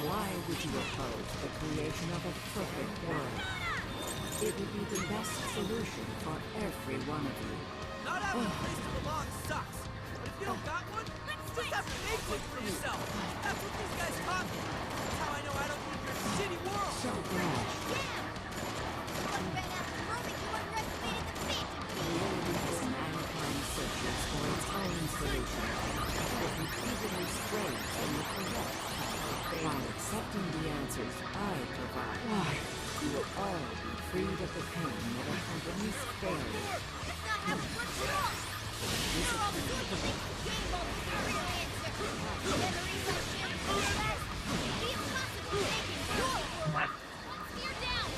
Why would you oppose the creation of a perfect world? It would be the best solution for every one of you. Not having a place to belong sucks. But if you don't got one, just have to make one for yourself. That's what these guys taught me. That's how I know I don't live your shitty world. So rash. Damn! One ran out the moment you underestimated the Phantom! Before mankind searches for its own solution, it repeatedly strays from the correct path. While accepting the answers I provide, you will all be freed of the pain that accompanies failure. That's not how it works at all! You're all good to make the game all the real answer! Memories I can't realize! The impossible making your world! One spear down.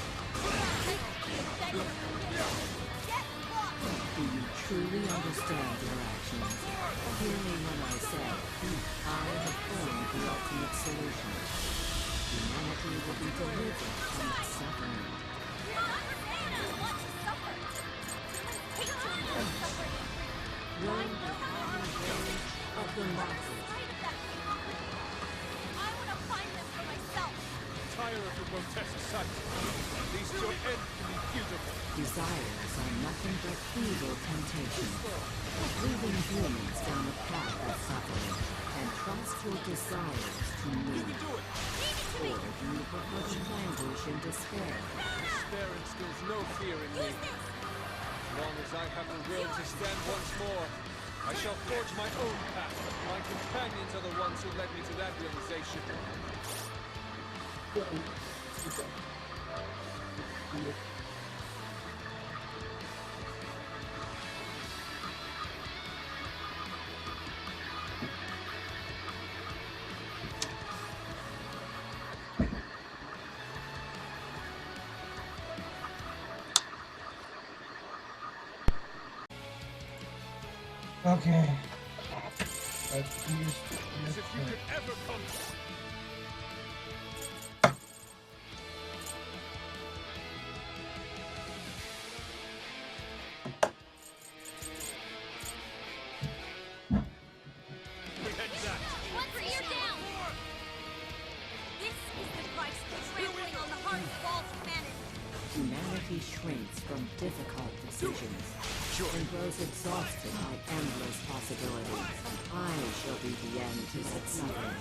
Get lost! Do you truly understand your actions? Hear me when I say, I have formed ultimate solution. Humanity will be delivered from its suffering. Rome will have the rage of the masses. I want to find them for myself. Tire of your grotesque sight. At least your end can be beautiful. Desires are nothing but evil temptation, leading humans down the path of suffering. And trust your desires to me. You can do it. Or do you prefer to languish in despair? Despair instills no fear in me. As long as I have the will to stand once more, I shall forge my own path. My companions are the ones who led me to that realization. Okay. As if you could ever come to... One spear down! This is the price for trampling on the hardest walls of humanity. Humanity shrinks from difficult decisions and grows exhausted by endless possibilities. I shall be the end to such suffering.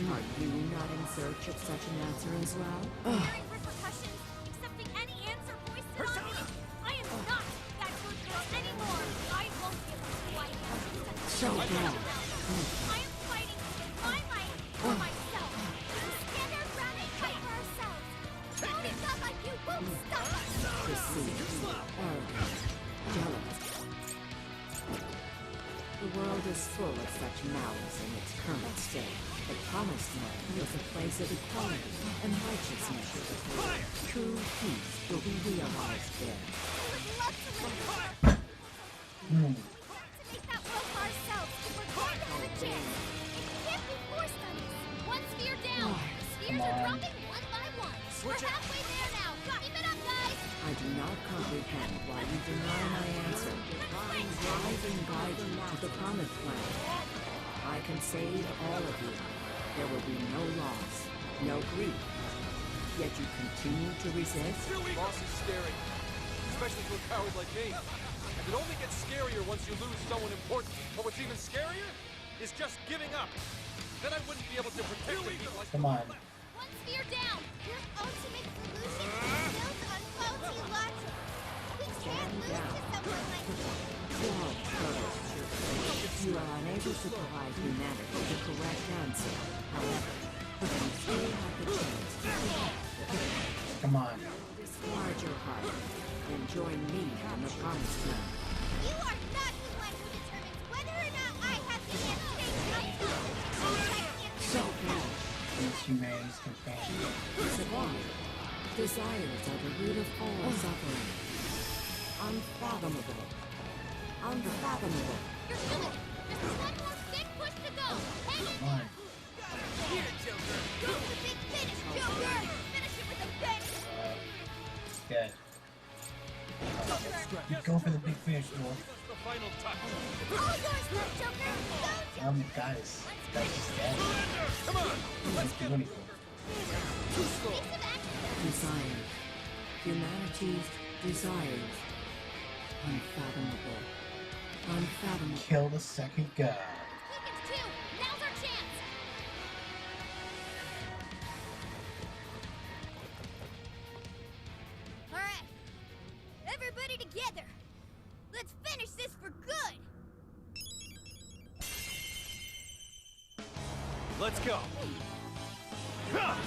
Are you not in search of such an answer as well? Fearing repercussions, accepting any answer foisted on me. I am not that good girl anymore. I won't give up who I am. So bad. I am fighting to get my life for myself. We stand our ground and fight for ourselves. Don't it feel like you won't stop us? Deceit, arrogant, jealous. The world is full of such malice in its current state. The promised land is a place of equality and righteousness. True peace will be realized there. We would love to live in a Hmm. to make that world for ourselves if we're going to have a chance. It can't be forced on us. One spear down. Spears are dropping one by one. We're halfway there now. Keep it up, guys. I do not comprehend why you deny my answer. I can guide you to the promised land. I can save all of you. There will be no loss, no grief. Yet you continue to resist? Loss is scary, especially to a coward like me. And it only gets scarier once you lose someone important. But what's even scarier is just giving up. Then I wouldn't be able to protect the people like... Come on. One spear down. Your ultimate solution is built on faulty logic. We can't lose to someone like you. Well, you are unable to provide humanity the correct answer. However, you still have the chance to Come on. discard your heart and join me on the promised land. You are not the one who determines whether or not I have the answer. So bad. It's humanity's companion. Survive. Desires are the root of all suffering. Unfathomable. Unfathomable. You're doing it. Just one more big push to go. Hang it. Come on. Here, Joker. Go for the big finish, Joker. Finish it with a bang. Dead. Go for the big fish, Wolf. That's the final touch. All yours, left Joker. Go, Joker. Guys. Guys is dead. Come on, let's Can't get do anything. too slow. Piece of action. Desire. Humanity's desires. Unfathomable. Unfathomable. Kill the second god. Seconds two. Now's our chance. All right. Everybody together. Let's finish this for good. Let's go. Ah!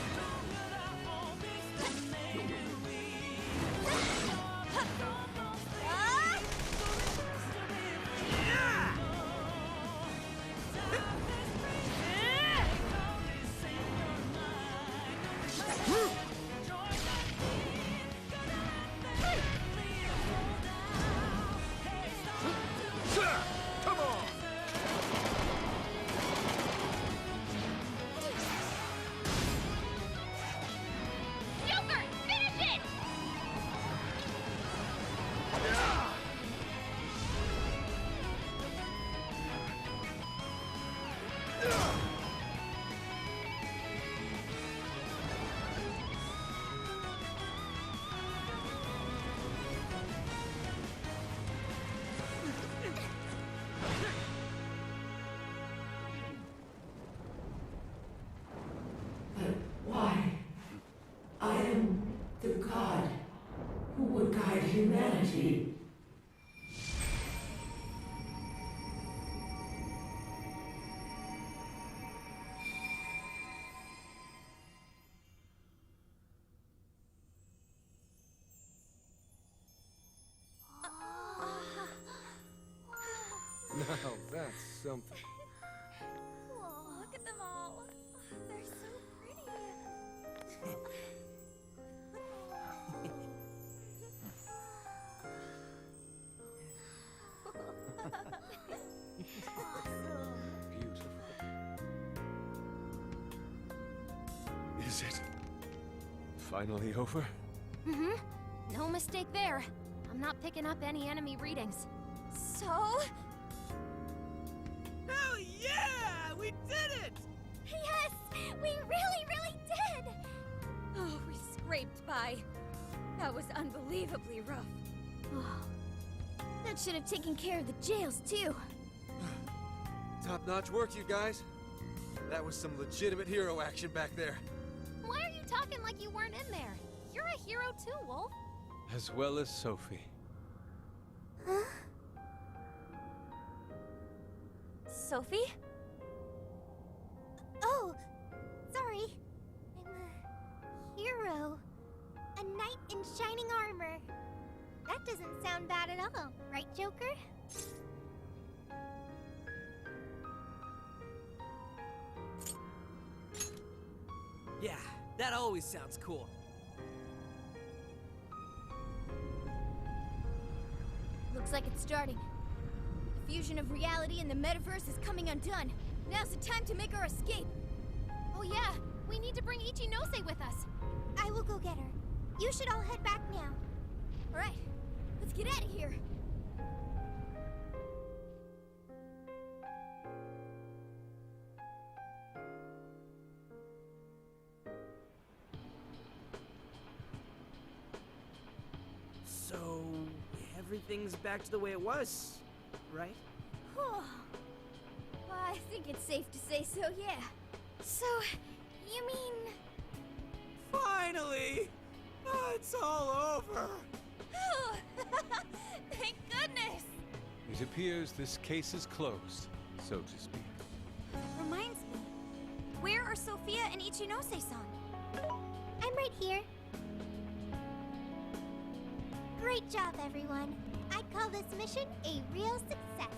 Come on. humanity. Now that's something. Look at them all. They're so pretty. Beautiful. Is it finally over? Mm-hmm. No mistake there. I'm not picking up any enemy readings. So? Hell yeah! We did it! Yes! We really did! Oh, we scraped by. That was unbelievably rough. Oh, that should have taken care of the jails, too. Top-notch work, you guys. That was some legitimate hero action back there. Why are you talking like you weren't in there? You're a hero too, Wolf. As well as Sophie. Huh? Sophie? Oh, sorry. I'm a hero. A knight in shining armor. That doesn't sound bad at all, right, Joker? Yeah, that always sounds cool. Looks like it's starting. The fusion of reality and the metaverse is coming undone. Now's the time to make our escape. Oh yeah, we need to bring Ichinose with us. I will go get her. You should all head back now. All right, let's get out of here. So, everything's back to the way it was, right? Well, I think it's safe to say so, yeah. So, you mean... Finally! It's all over! Thank goodness! It appears this case is closed, so to speak. Reminds me, where are Sophia and Ichinose-san? I'm right here. Great job, everyone. I'd call this mission a real success.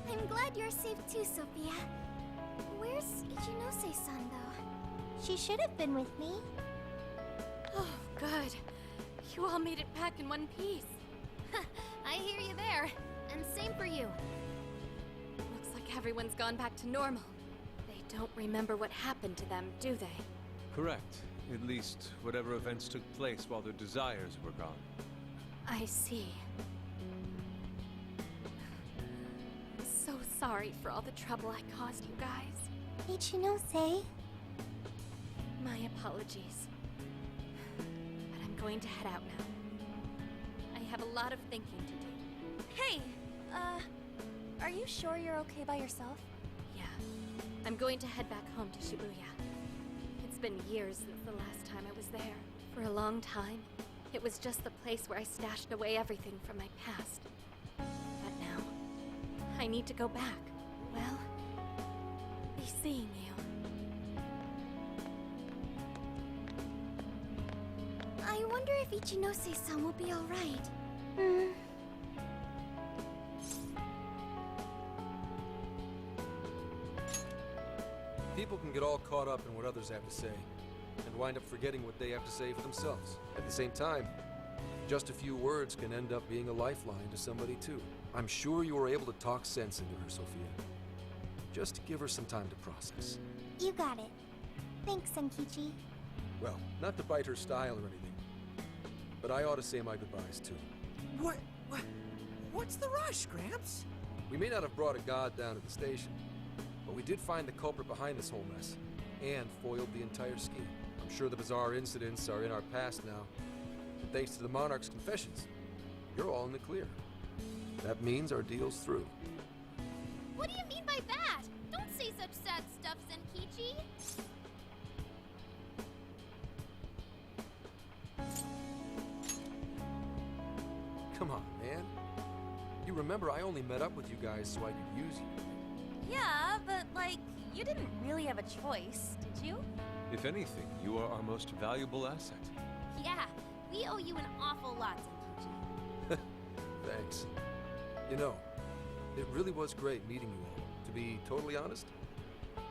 I'm glad you're safe too, Sophia. Where's Ichinose-san, though? She should have been with me. Oh, good. You all made it back in one piece. I hear you there. And same for you. Looks like everyone's gone back to normal. They don't remember what happened to them, do they? Correct. At least whatever events took place while their desires were gone. I see. I'm so sorry for all the trouble I caused you guys. Ichinose? My apologies. But I'm going to head out now. I have a lot of thinking to do. Hey, are you sure you're okay by yourself? Yeah. I'm going to head back home to Shibuya. It's been years since the last time I was there. For a long time, it was just the place where I stashed away everything from my past. But now, I need to go back. Well, be seeing you. I wonder if Ichinose-san will be alright. People can get all caught up in what others have to say, and wind up forgetting what they have to say for themselves. At the same time, just a few words can end up being a lifeline to somebody too. I'm sure you were able to talk sense into her, Sophia. Just give her some time to process. You got it. Thanks, Senkichi. Well, not to bite her style or anything, but I ought to say my goodbyes too. What's the rush, Gramps? We may not have brought a god down to the station, but we did find the culprit behind this whole mess, and foiled the entire scheme. I'm sure the bizarre incidents are in our past now, but thanks to the Monarch's confessions, you're all in the clear. That means our deal's through. What do you mean by that? Don't say such sad stuff, Zenkichi. remember I only met up with you guys so I could use you. Yeah, but like, you didn't really have a choice, did you? If anything, you are our most valuable asset. Yeah, we owe you an awful lot, Senkichi. Thanks. You know, it really was great meeting you all. To be totally honest,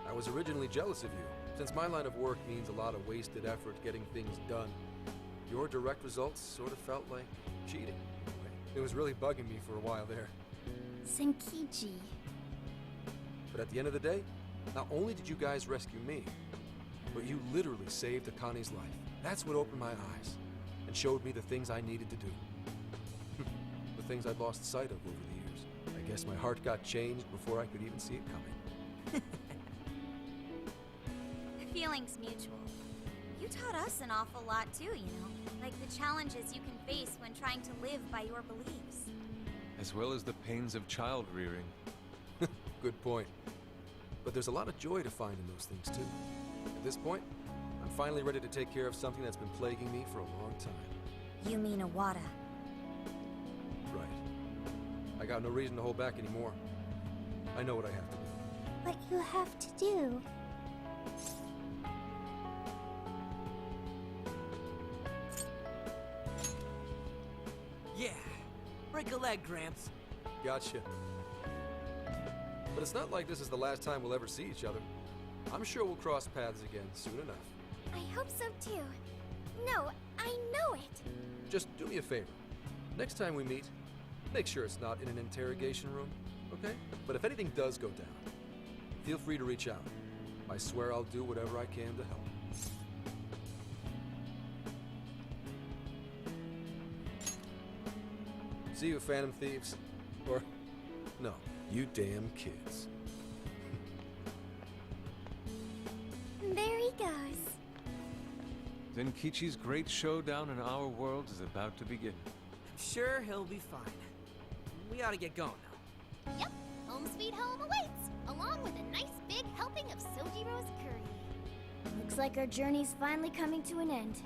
I was originally jealous of you, since my line of work means a lot of wasted effort getting things done. Your direct results sort of felt like cheating. It was really bugging me for a while there. Senkichi. But at the end of the day, not only did you guys rescue me, but you literally saved Akane's life. That's what opened my eyes and showed me the things I needed to do. The things I'd lost sight of over the years. I guess my heart got changed before I could even see it coming. The feeling's mutual. You taught us an awful lot too, you know? Like the challenges you can face when trying to live by your beliefs. As well as the pains of child rearing. Good point. But there's a lot of joy to find in those things too. At this point, I'm finally ready to take care of something that's been plaguing me for a long time. You mean Awada? Right. I got no reason to hold back anymore. I know what I have to do. What you have to do. Yeah. Break a leg, Gramps. Gotcha. But it's not like this is the last time we'll ever see each other. I'm sure we'll cross paths again soon enough. I hope so too. No, I know it. Just do me a favor. Next time we meet, make sure it's not in an interrogation room, okay? But if anything does go down, feel free to reach out. I swear I'll do whatever I can to help. See you, Phantom Thieves. Or, no, you damn kids. There he goes. Zenkichi's great showdown in our world is about to begin. I'm sure he'll be fine. We ought to get going now. Yep, home sweet home awaits, along with a nice big helping of Sojiro's curry. Looks like our journey's finally coming to an end.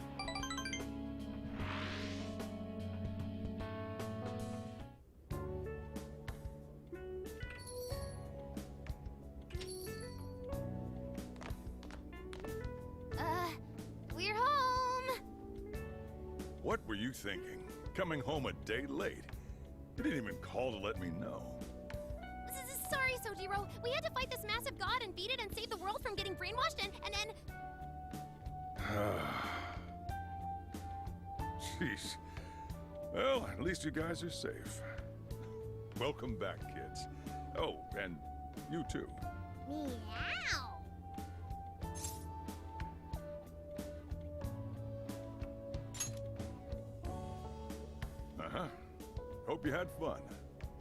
We're home! What were you thinking? Coming home a day late? You didn't even call to let me know. Sorry, Sojiro. We had to fight this massive god and beat it and save the world from getting brainwashed and Jeez. Well, at least you guys are safe. Welcome back, kids. Oh, and you too. Meow! Uh-huh. Hope you had fun.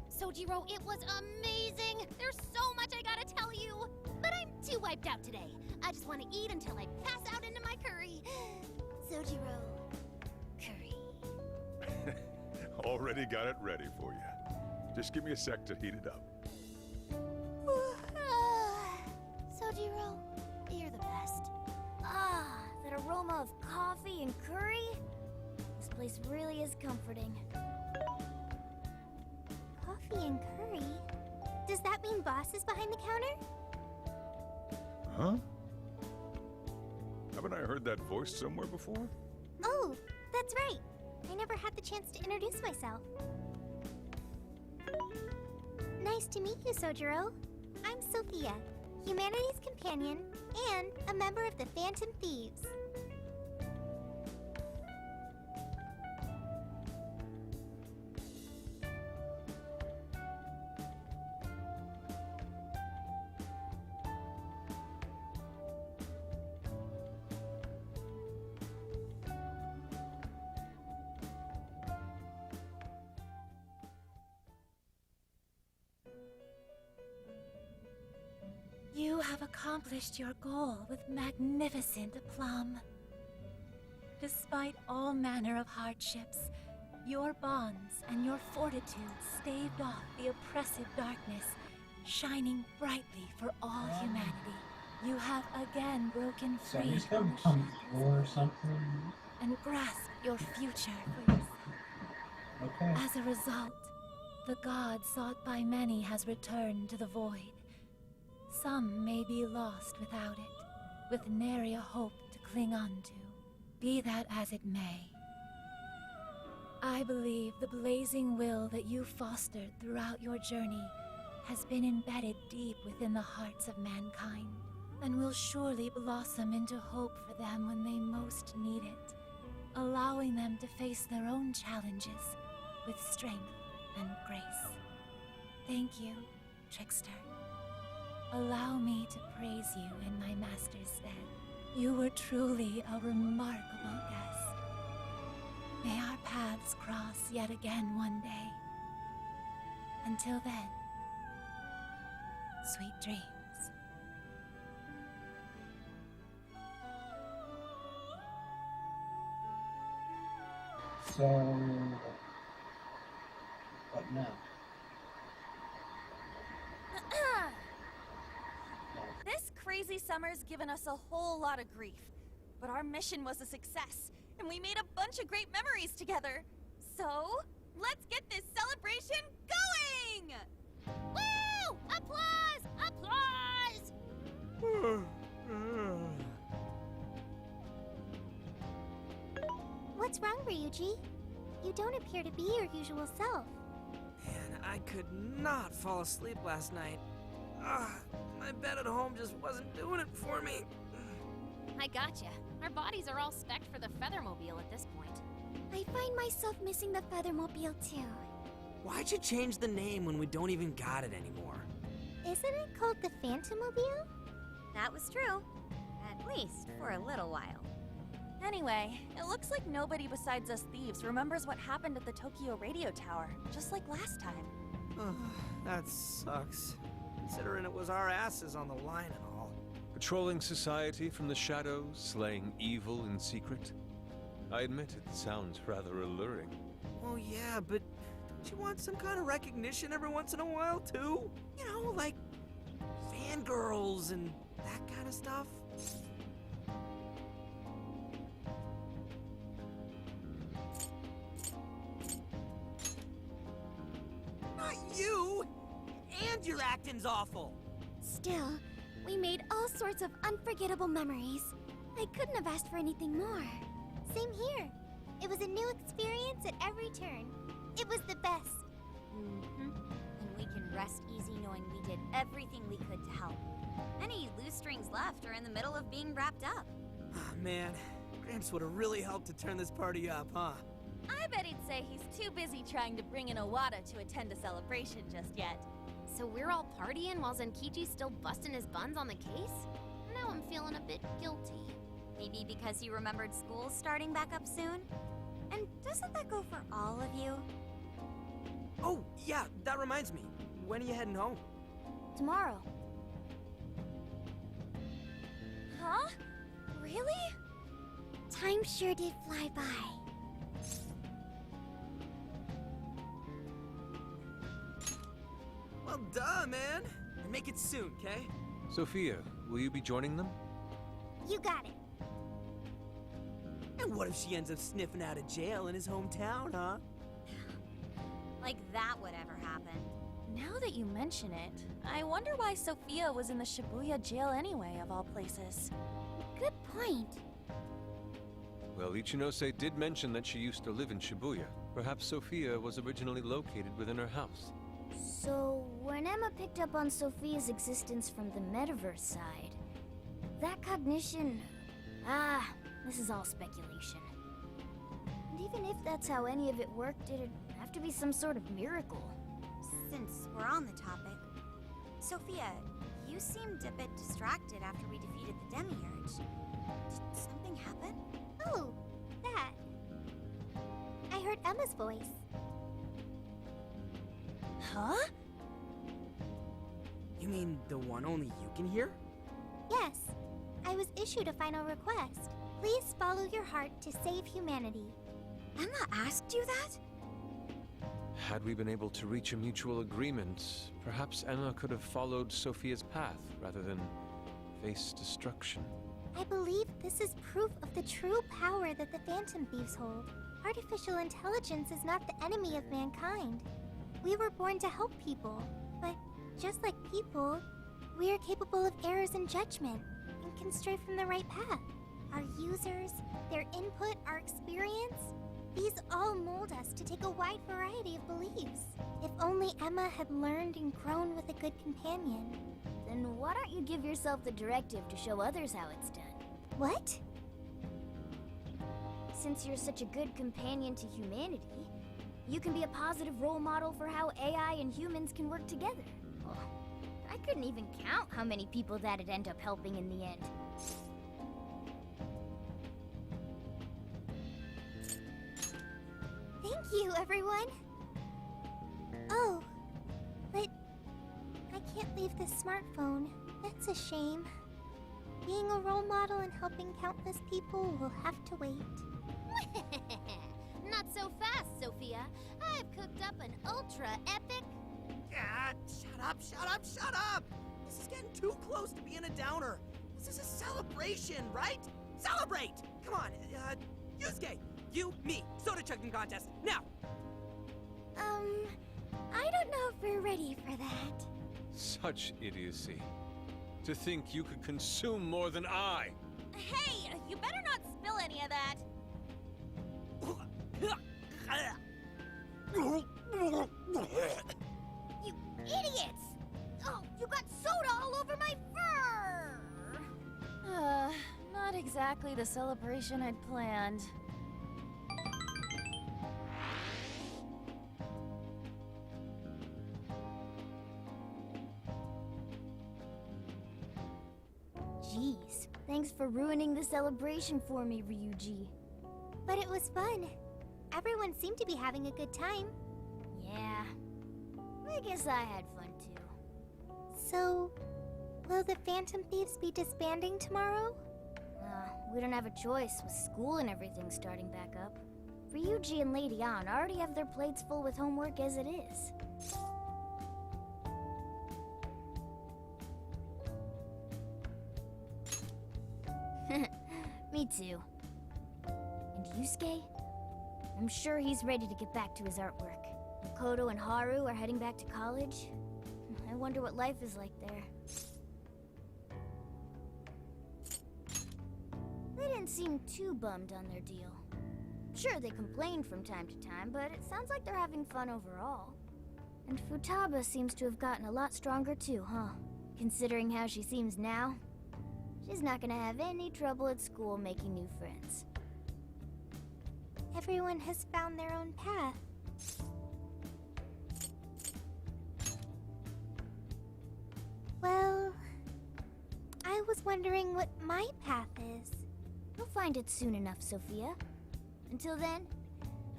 Sojiro, it was amazing! There's so much I gotta tell you! But I'm too wiped out today. I just want to eat until I pass out into my curry. Sojiro, curry. Already got it ready for you. Just give me a sec to heat it up. Sojiro, you're the best. Ah, that aroma of coffee and curry. This place really is comforting. Coffee and curry? Does that mean Boss is behind the counter? Huh? Haven't I heard that voice somewhere before? Oh, that's right. I never had the chance to introduce myself. Nice to meet you, Sojiro. I'm Sophia, humanities companion and a member of the Phantom Thieves. You have accomplished your goal with magnificent aplomb. Despite all manner of hardships, your bonds and your fortitude staved off the oppressive darkness, shining brightly for all humanity. You have again broken So free he's from gonna the come shackles or something. and grasped your future for yourself. Okay. As a result, The god sought by many has returned to the void. Some may be lost without it, with nary a hope to cling on to. Be that as it may. I believe the blazing will that you fostered throughout your journey has been embedded deep within the hearts of mankind, and will surely blossom into hope for them when they most need it, allowing them to face their own challenges with strength and grace. Thank you, Trickster. Allow me to praise you in my master's stead. You were truly a remarkable guest. May our paths cross yet again one day. Until then, sweet dreams. So, what now? This crazy summer's given us a whole lot of grief, but our mission was a success, and we made a bunch of great memories together. So, let's get this celebration going! Woo! Applause! Applause! What's wrong, Ryuji? You don't appear to be your usual self. Man, I could not fall asleep last night. My bed at home just wasn't doing it for me. I gotcha. Our bodies are all spec'd for the Feathermobile at this point. I find myself missing the Feathermobile too. Why'd you change the name when we don't even got it anymore? Isn't it called the Phantommobile? That was true. At least for a little while. Anyway, it looks like nobody besides us thieves remembers what happened at the Tokyo radio tower, just like last time. That sucks. Considering it was our asses on the line and all. Patrolling society from the shadows, slaying evil in secret. I admit it sounds rather alluring. Well, yeah, but don't you want some kind of recognition every once in a while, too? You know, like fangirls and that kind of stuff? Not you! And your acting's awful! Still, we made all sorts of unforgettable memories. I couldn't have asked for anything more. Same here. It was a new experience at every turn. It was the best. And we can rest easy knowing we did everything we could to help. Any loose strings left are in the middle of being wrapped up. Oh, man, Gramps would have really helped to turn this party up, huh? I bet he'd say he's too busy trying to bring in Owada to attend a celebration just yet. So we're all partying while Zenkichi's still busting his buns on the case? Now I'm feeling a bit guilty. Maybe because you remembered school starting back up soon? And doesn't that go for all of you? Oh, yeah, that reminds me. When are you heading home? Tomorrow. Huh? Really? Time sure did fly by. Well, duh, man. And make it soon, okay? Sophia, will you be joining them? You got it. And what if she ends up sniffing out of jail in his hometown, huh? Like that would ever happen. Now that you mention it, I wonder why Sophia was in the Shibuya jail anyway, of all places. Good point. Well, Ichinose did mention that she used to live in Shibuya. Perhaps Sophia was originally located within her house. So, when Emma picked up on Sophia's existence from the metaverse side, that cognition... this is all speculation. And even if that's how any of it worked, it'd have to be some sort of miracle. Since we're on the topic, Sophia, you seemed a bit distracted after we defeated the Demiurge. Did something happen? Oh, that. I heard Emma's voice. Huh? You mean the one only you can hear? Yes. I was issued a final request. Please follow your heart to save humanity. Emma asked you that? Had we been able to reach a mutual agreement, perhaps Emma could have followed Sophia's path rather than face destruction. I believe this is proof of the true power that the Phantom Thieves hold. Artificial intelligence is not the enemy of mankind. We were born to help people, but just like people, we are capable of errors in judgment and can stray from the right path. Our users, their input, our experience, these all mold us to take a wide variety of beliefs. If only Emma had learned and grown with a good companion. Then why don't you give yourself the directive to show others how it's done? What? Since you're such a good companion to humanity, you can be a positive role model for how AI and humans can work together. Oh, I couldn't even count how many people that'd end up helping in the end. Thank you, everyone! Oh, but I can't leave this smartphone. That's a shame. Being a role model and helping countless people will have to wait. Not so fast, Sophia. I've cooked up an ultra-epic... Ah, shut up! This is getting too close to being a downer. This is a celebration, right? Celebrate! Come on, Yusuke, you, me, soda chugging contest, now! I don't know if we're ready for that. Such idiocy. To think you could consume more than I. Hey, you better not spill any of that. You idiots! Oh, you got soda all over my fur! Not exactly the celebration I'd planned. Jeez, thanks for ruining the celebration for me, Ryuji. But it was fun. Everyone seemed to be having a good time. Yeah, I guess I had fun too. So, will the Phantom Thieves be disbanding tomorrow? We don't have a choice with school and everything starting back up. Ryuji and Lady Ann already have their plates full with homework as it is. Me too. And Yusuke? I'm sure he's ready to get back to his artwork. Makoto and Haru are heading back to college. I wonder what life is like there. They didn't seem too bummed on their deal. Sure, they complained from time to time, but it sounds like they're having fun overall. And Futaba seems to have gotten a lot stronger too, huh? Considering how she seems now, she's not gonna have any trouble at school making new friends. Everyone has found their own path. Well, I was wondering what my path is. You'll find it soon enough, Sophia. Until then,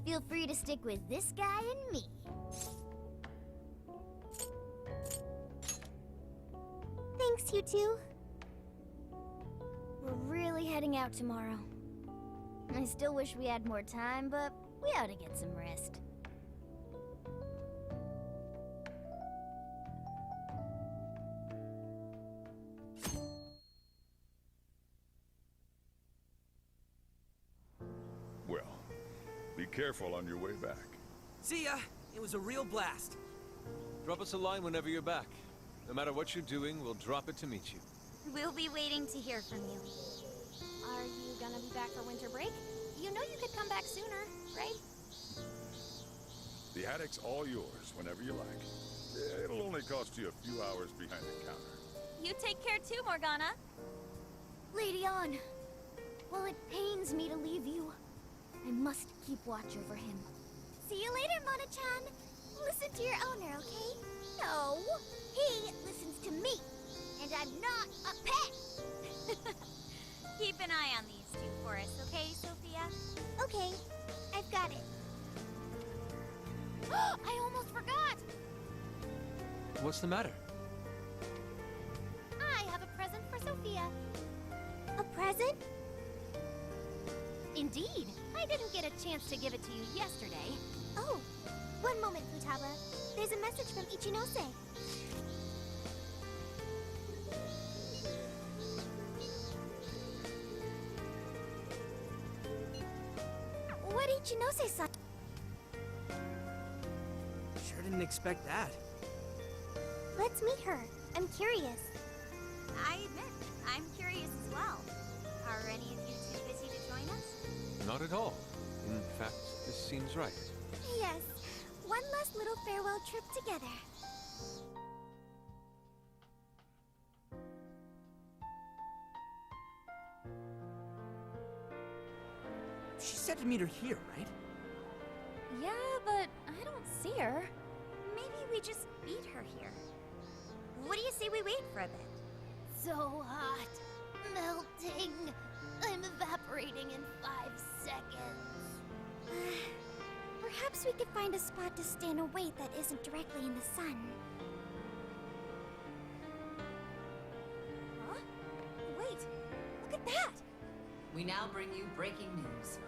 feel free to stick with this guy and me. Thanks, you two. We're really heading out tomorrow. I still wish we had more time, but we ought to get some rest. Well, be careful on your way back. See ya! It was a real blast. Drop us a line whenever you're back. No matter what you're doing, we'll drop it to meet you. We'll be waiting to hear from you. Are you gonna be back for winter break? You know you could come back sooner, right? The attic's all yours whenever you like. It'll only cost you a few hours behind the counter. You take care too, Morgana. Lady Ann, while it pains me to leave you, I must keep watch over him. See you later, Mona-chan. Listen to your owner, okay? No, he listens to me, and I'm not a pet. Keep an eye on these two for us, okay, Sophia? Okay, I've got it. I almost forgot! What's the matter? I have a present for Sophia. A present? Indeed. I didn't get a chance to give it to you yesterday. Oh, one moment, Futaba. There's a message from Ichinose. What Ichinose-san? Sure didn't expect that. Let's meet her. I'm curious. I admit, I'm curious as well. Are any of you too busy to join us? Not at all. In fact, this seems right. Yes, one last little farewell trip together. She said to meet her here, right? Yeah, but I don't see her. Maybe we just meet her here. What do you say we wait for a bit? So hot. Melting. I'm evaporating in 5 seconds. Perhaps we could find a spot to stand and wait that isn't directly in the sun. Huh? Wait, look at that! We now bring you breaking news.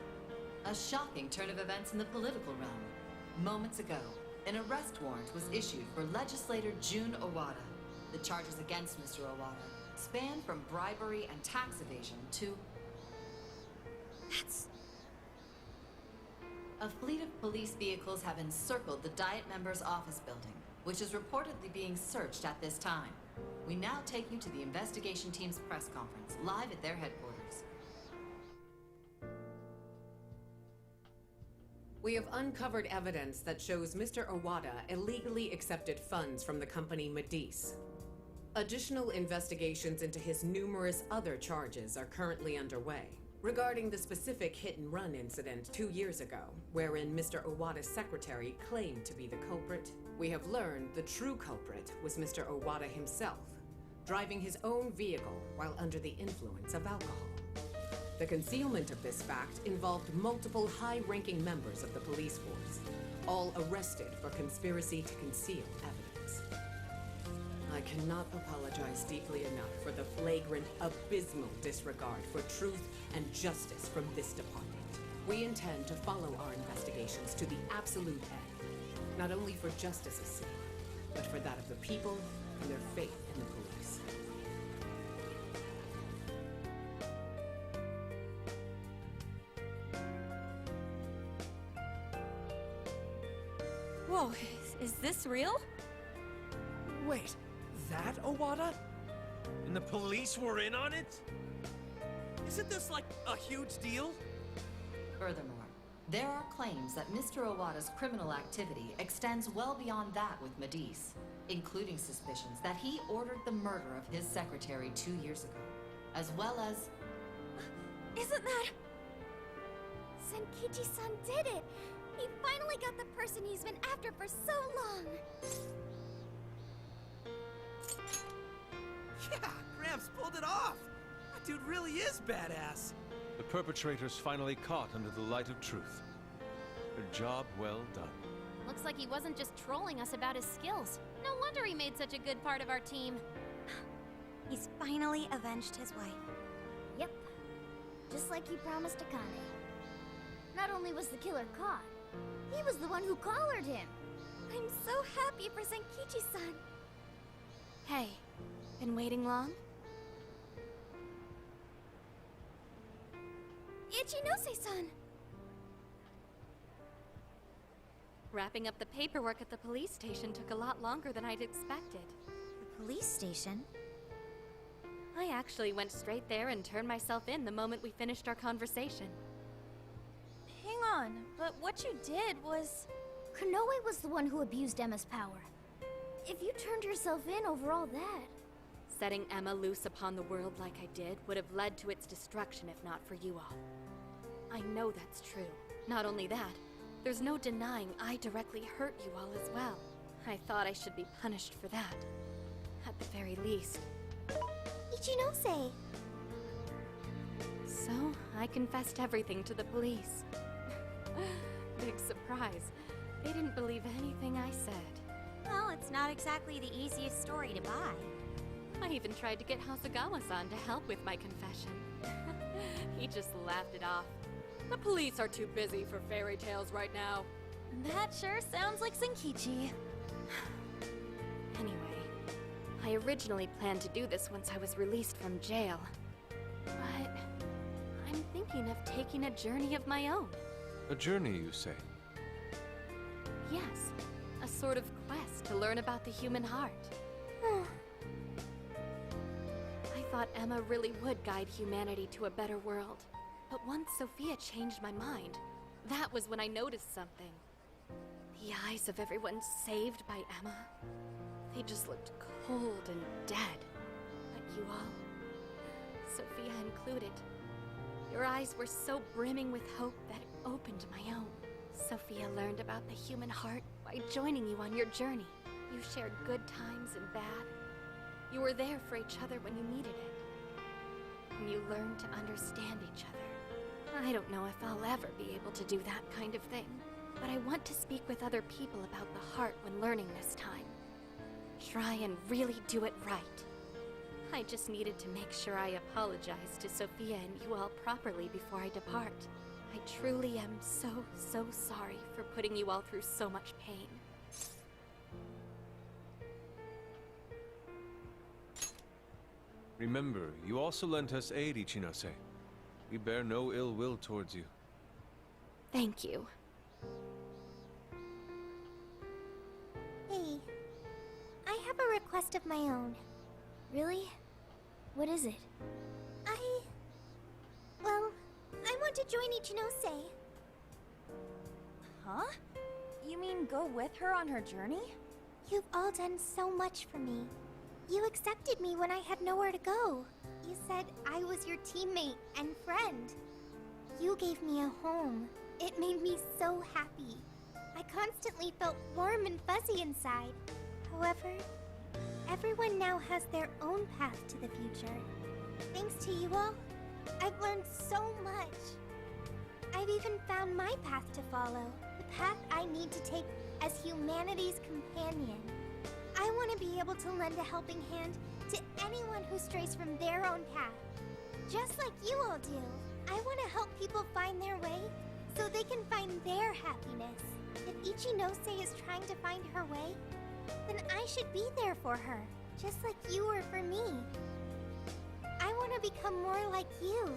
A shocking turn of events in the political realm. Moments ago, an arrest warrant was issued for legislator June Owada. The charges against Mr. Owada span from bribery and tax evasion to... That's... A fleet of police vehicles have encircled the Diet members' office building, which is reportedly being searched at this time. We now take you to the investigation team's press conference, live at their headquarters. We have uncovered evidence that shows Mr. Owada illegally accepted funds from the company Medice. Additional investigations into his numerous other charges are currently underway. Regarding the specific hit-and-run incident 2 years ago, wherein Mr. Owada's secretary claimed to be the culprit, we have learned the true culprit was Mr. Owada himself, driving his own vehicle while under the influence of alcohol. The concealment of this fact involved multiple high-ranking members of the police force, all arrested for conspiracy to conceal evidence. I cannot apologize deeply enough for the flagrant, abysmal disregard for truth and justice from this department. We intend to follow our investigations to the absolute end, not only for justice's sake, but for that of the people and their faith in the police. Whoa, is this real? Wait, that Owada? And the police were in on it? Isn't this like a huge deal? Furthermore, there are claims that Mr. Owada's criminal activity extends well beyond that with Medice, including suspicions that he ordered the murder of his secretary 2 years ago, as well as... Isn't that... Senkichi-san did it! He finally got the person he's been after for so long! Yeah, Gramps pulled it off! That dude really is badass! The perpetrators finally caught under the light of truth. A job well done. Looks like he wasn't just trolling us about his skills. No wonder he made such a good part of our team. He's finally avenged his wife. Yep. Just like he promised Akane. Not only was the killer caught, he was the one who collared him. I'm so happy for Senkichi-san. Hey, been waiting long? Ichinose-san! Wrapping up the paperwork at the police station took a lot longer than I'd expected. The police station? I actually went straight there and turned myself in the moment we finished our conversation. Hang on, but what you did was... Konoe was the one who abused Emma's power. If you turned yourself in over all that... Setting Emma loose upon the world like I did would have led to its destruction if not for you all. I know that's true. Not only that, there's no denying I directly hurt you all as well. I thought I should be punished for that. At the very least. Ichinose! So, I confessed everything to the police. Big surprise. They didn't believe anything I said. Well, it's not exactly the easiest story to buy. I even tried to get Hasagawa-san to help with my confession. He just laughed it off. The police are too busy for fairy tales right now. That sure sounds like Senkichi. Anyway, I originally planned to do this once I was released from jail. But I'm thinking of taking a journey of my own. A journey, you say? Yes, a sort of quest to learn about the human heart. I thought Emma really would guide humanity to a better world. But once Sophia changed my mind, that was when I noticed something. The eyes of everyone saved by Emma, they just looked cold and dead. But you all, Sophia included, your eyes were so brimming with hope that it opened my own. Sophia learned about the human heart by joining you on your journey. You shared good times and bad. You were there for each other when you needed it. And you learned to understand each other. I don't know if I'll ever be able to do that kind of thing, but I want to speak with other people about the heart when learning this time. Try and really do it right. I just needed to make sure I apologize to Sophia and you all properly before I depart. I truly am so sorry for putting you all through so much pain. Remember, you also lent us aid, Ichinose. We bear no ill will towards you. Thank you. Hey, I have a request of my own. Really? What is it? Well, I want to join Ichinose. Huh? You mean go with her on her journey? You've all done so much for me. You accepted me when I had nowhere to go. You said I was your teammate and friend. You gave me a home. It made me so happy. I constantly felt warm and fuzzy inside. However, everyone now has their own path to the future. Thanks to you all, I've learned so much. I've even found my path to follow, the path I need to take as humanity's companion. I want to be able to lend a helping hand to anyone who strays from their own path. Just like you all do. I want to help people find their way so they can find their happiness. If Ichinose is trying to find her way, then I should be there for her, just like you were for me. I want to become more like you,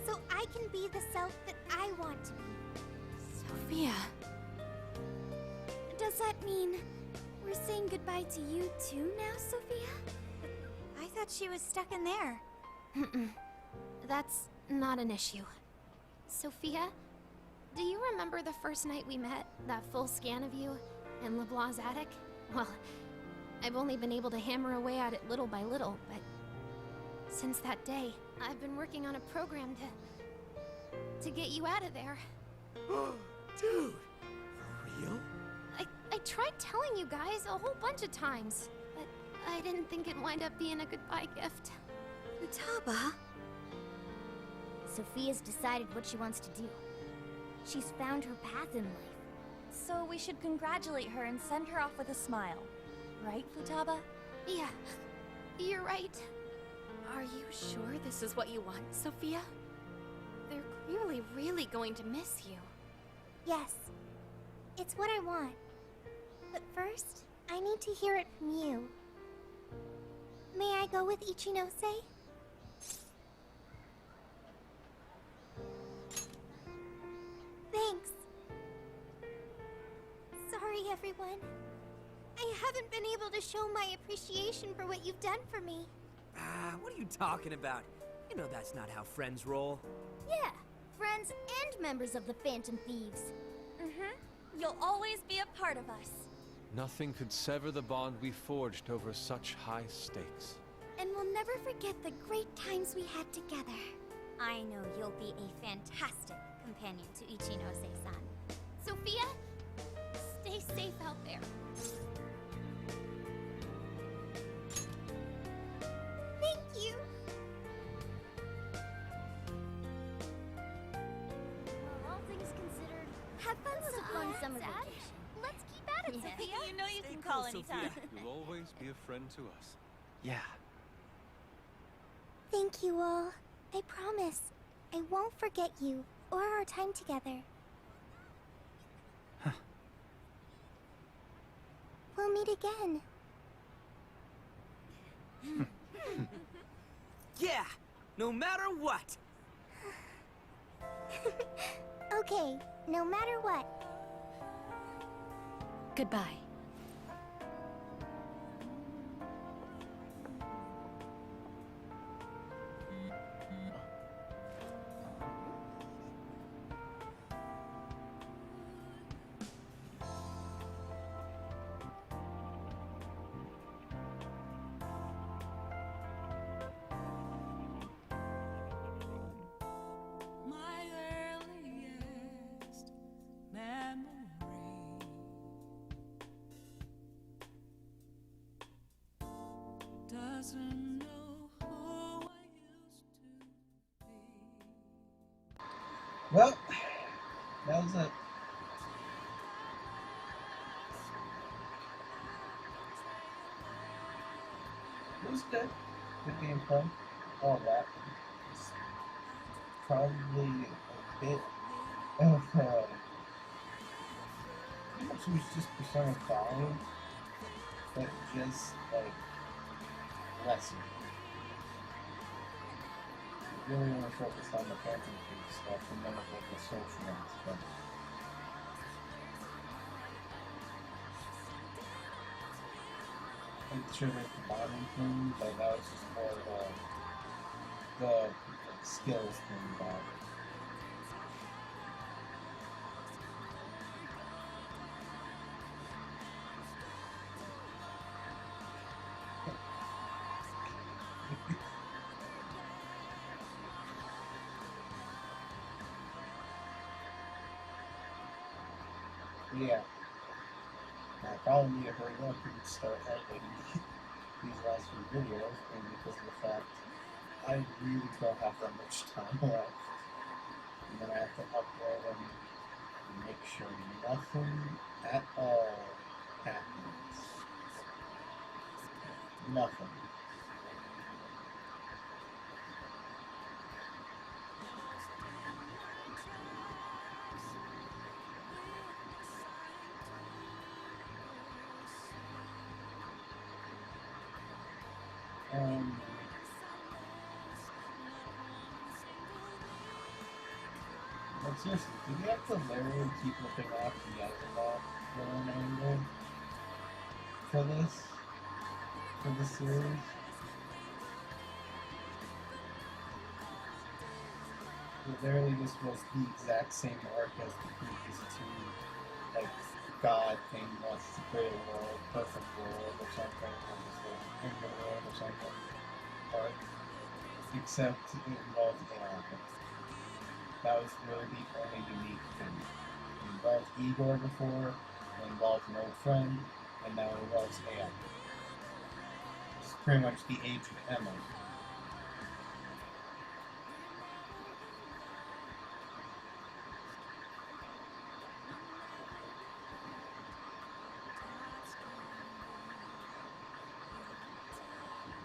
so I can be the self that I want to be. Sophia. Does that mean we're saying goodbye to you too now, Sophia? I thought she was stuck in there. That's not an issue. Sophia, do you remember the first night we met? That full scan of you in LeBlanc's attic? Well, I've only been able to hammer away at it little by little, but since that day, I've been working on a program to get you out of there. Dude, for real? I tried telling you guys a whole bunch of times, but I didn't think it'd wind up being a goodbye gift. Futaba? Sophia's decided what she wants to do. She's found her path in life. So we should congratulate her and send her off with a smile. Right, Futaba? Yeah, you're right. Are you sure this is what you want, Sophia? They're clearly really going to miss you. Yes, it's what I want. But first, I need to hear it from you. May I go with Ichinose? Thanks. Sorry, everyone. I haven't been able to show my appreciation for what you've done for me. What are you talking about? You know that's not how friends roll. Yeah, friends and members of the Phantom Thieves. You'll always be a part of us. Nothing could sever the bond we forged over such high stakes. And we'll never forget the great times we had together. I know you'll be a fantastic companion to Ichinose-san. Sophia, stay safe out there. Thank you. All things considered, Have fun with a fun summer Dad? vacation. Let's keep at it, Sophia. You know you Stay can cool, call Sophia. anytime. You'll always be a friend to us. Yeah. Thank you all. I promise. I won't forget you or our time together. We'll meet again. Yeah, no matter what. Okay, no matter what. Goodbye, Well, that was it. It was good. Good gameplay. All that. It's probably a bit of pretty much was just Persona 5, but just like lesser. Really want to focus on the Phantom Thief stuff and none of like the social aspect. I'm sure there's the bonding thing, but that was just more of the like, skills thing about it. Yeah. I probably need to hurry up and start editing these last few videos, and because of the fact I really don't have that much time left. And then I have to upload them and make sure nothing at all happens. Nothing. But seriously, do we have to literally keep looking off the other villain angle for this? For the series? It literally just was the exact same arc as the previous two, like, God thing wants to create a world, perfect world or something, or just like, end the world or something, arc. Except it involved AI. That was really the only unique thing. It involved Igor before, it involved an old friend, and now it involves AI. It's pretty much the age of Emma.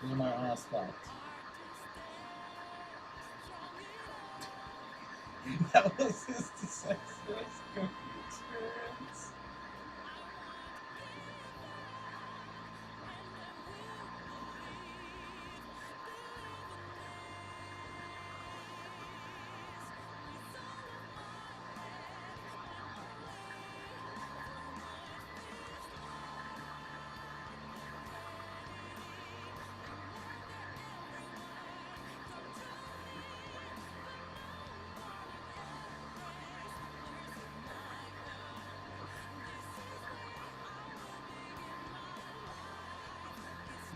These are my honest thoughts. That was his disastrous cookie experience.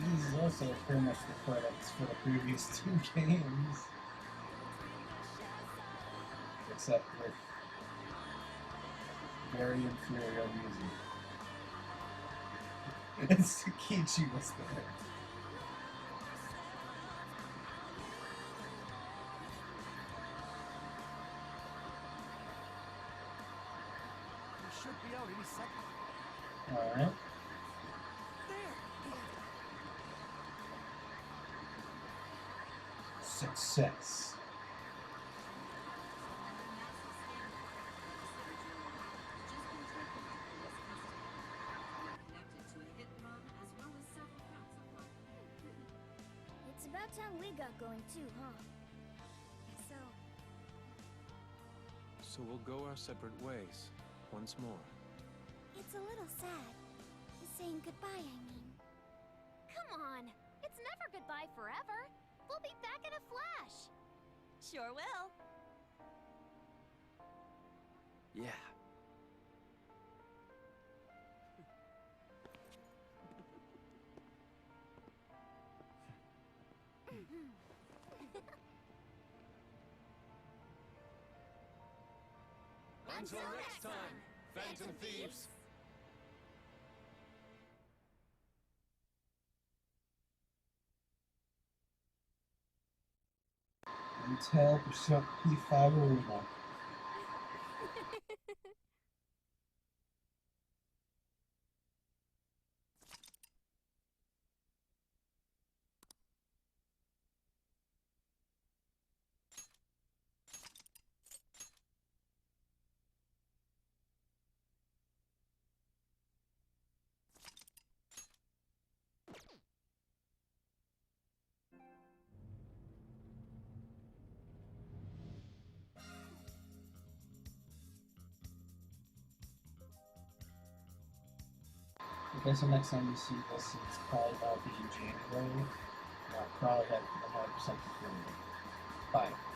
This is also pretty much the credits for the previous two games. Except with very inferior music. And Tsukichi was there. We should be out any second. Alright. Success. It's about time we got going too, huh? So we'll go our separate ways, once more. It's a little sad. Saying goodbye, I mean. Come on! It's never goodbye forever! We'll be back in a flash! Sure will. Yeah. Until next time, Phantom Thieves! Hotel Bishop P5 Arena. I guess the next time you see this, it's probably about to be in January. I'll probably have 100% confirmed. Bye.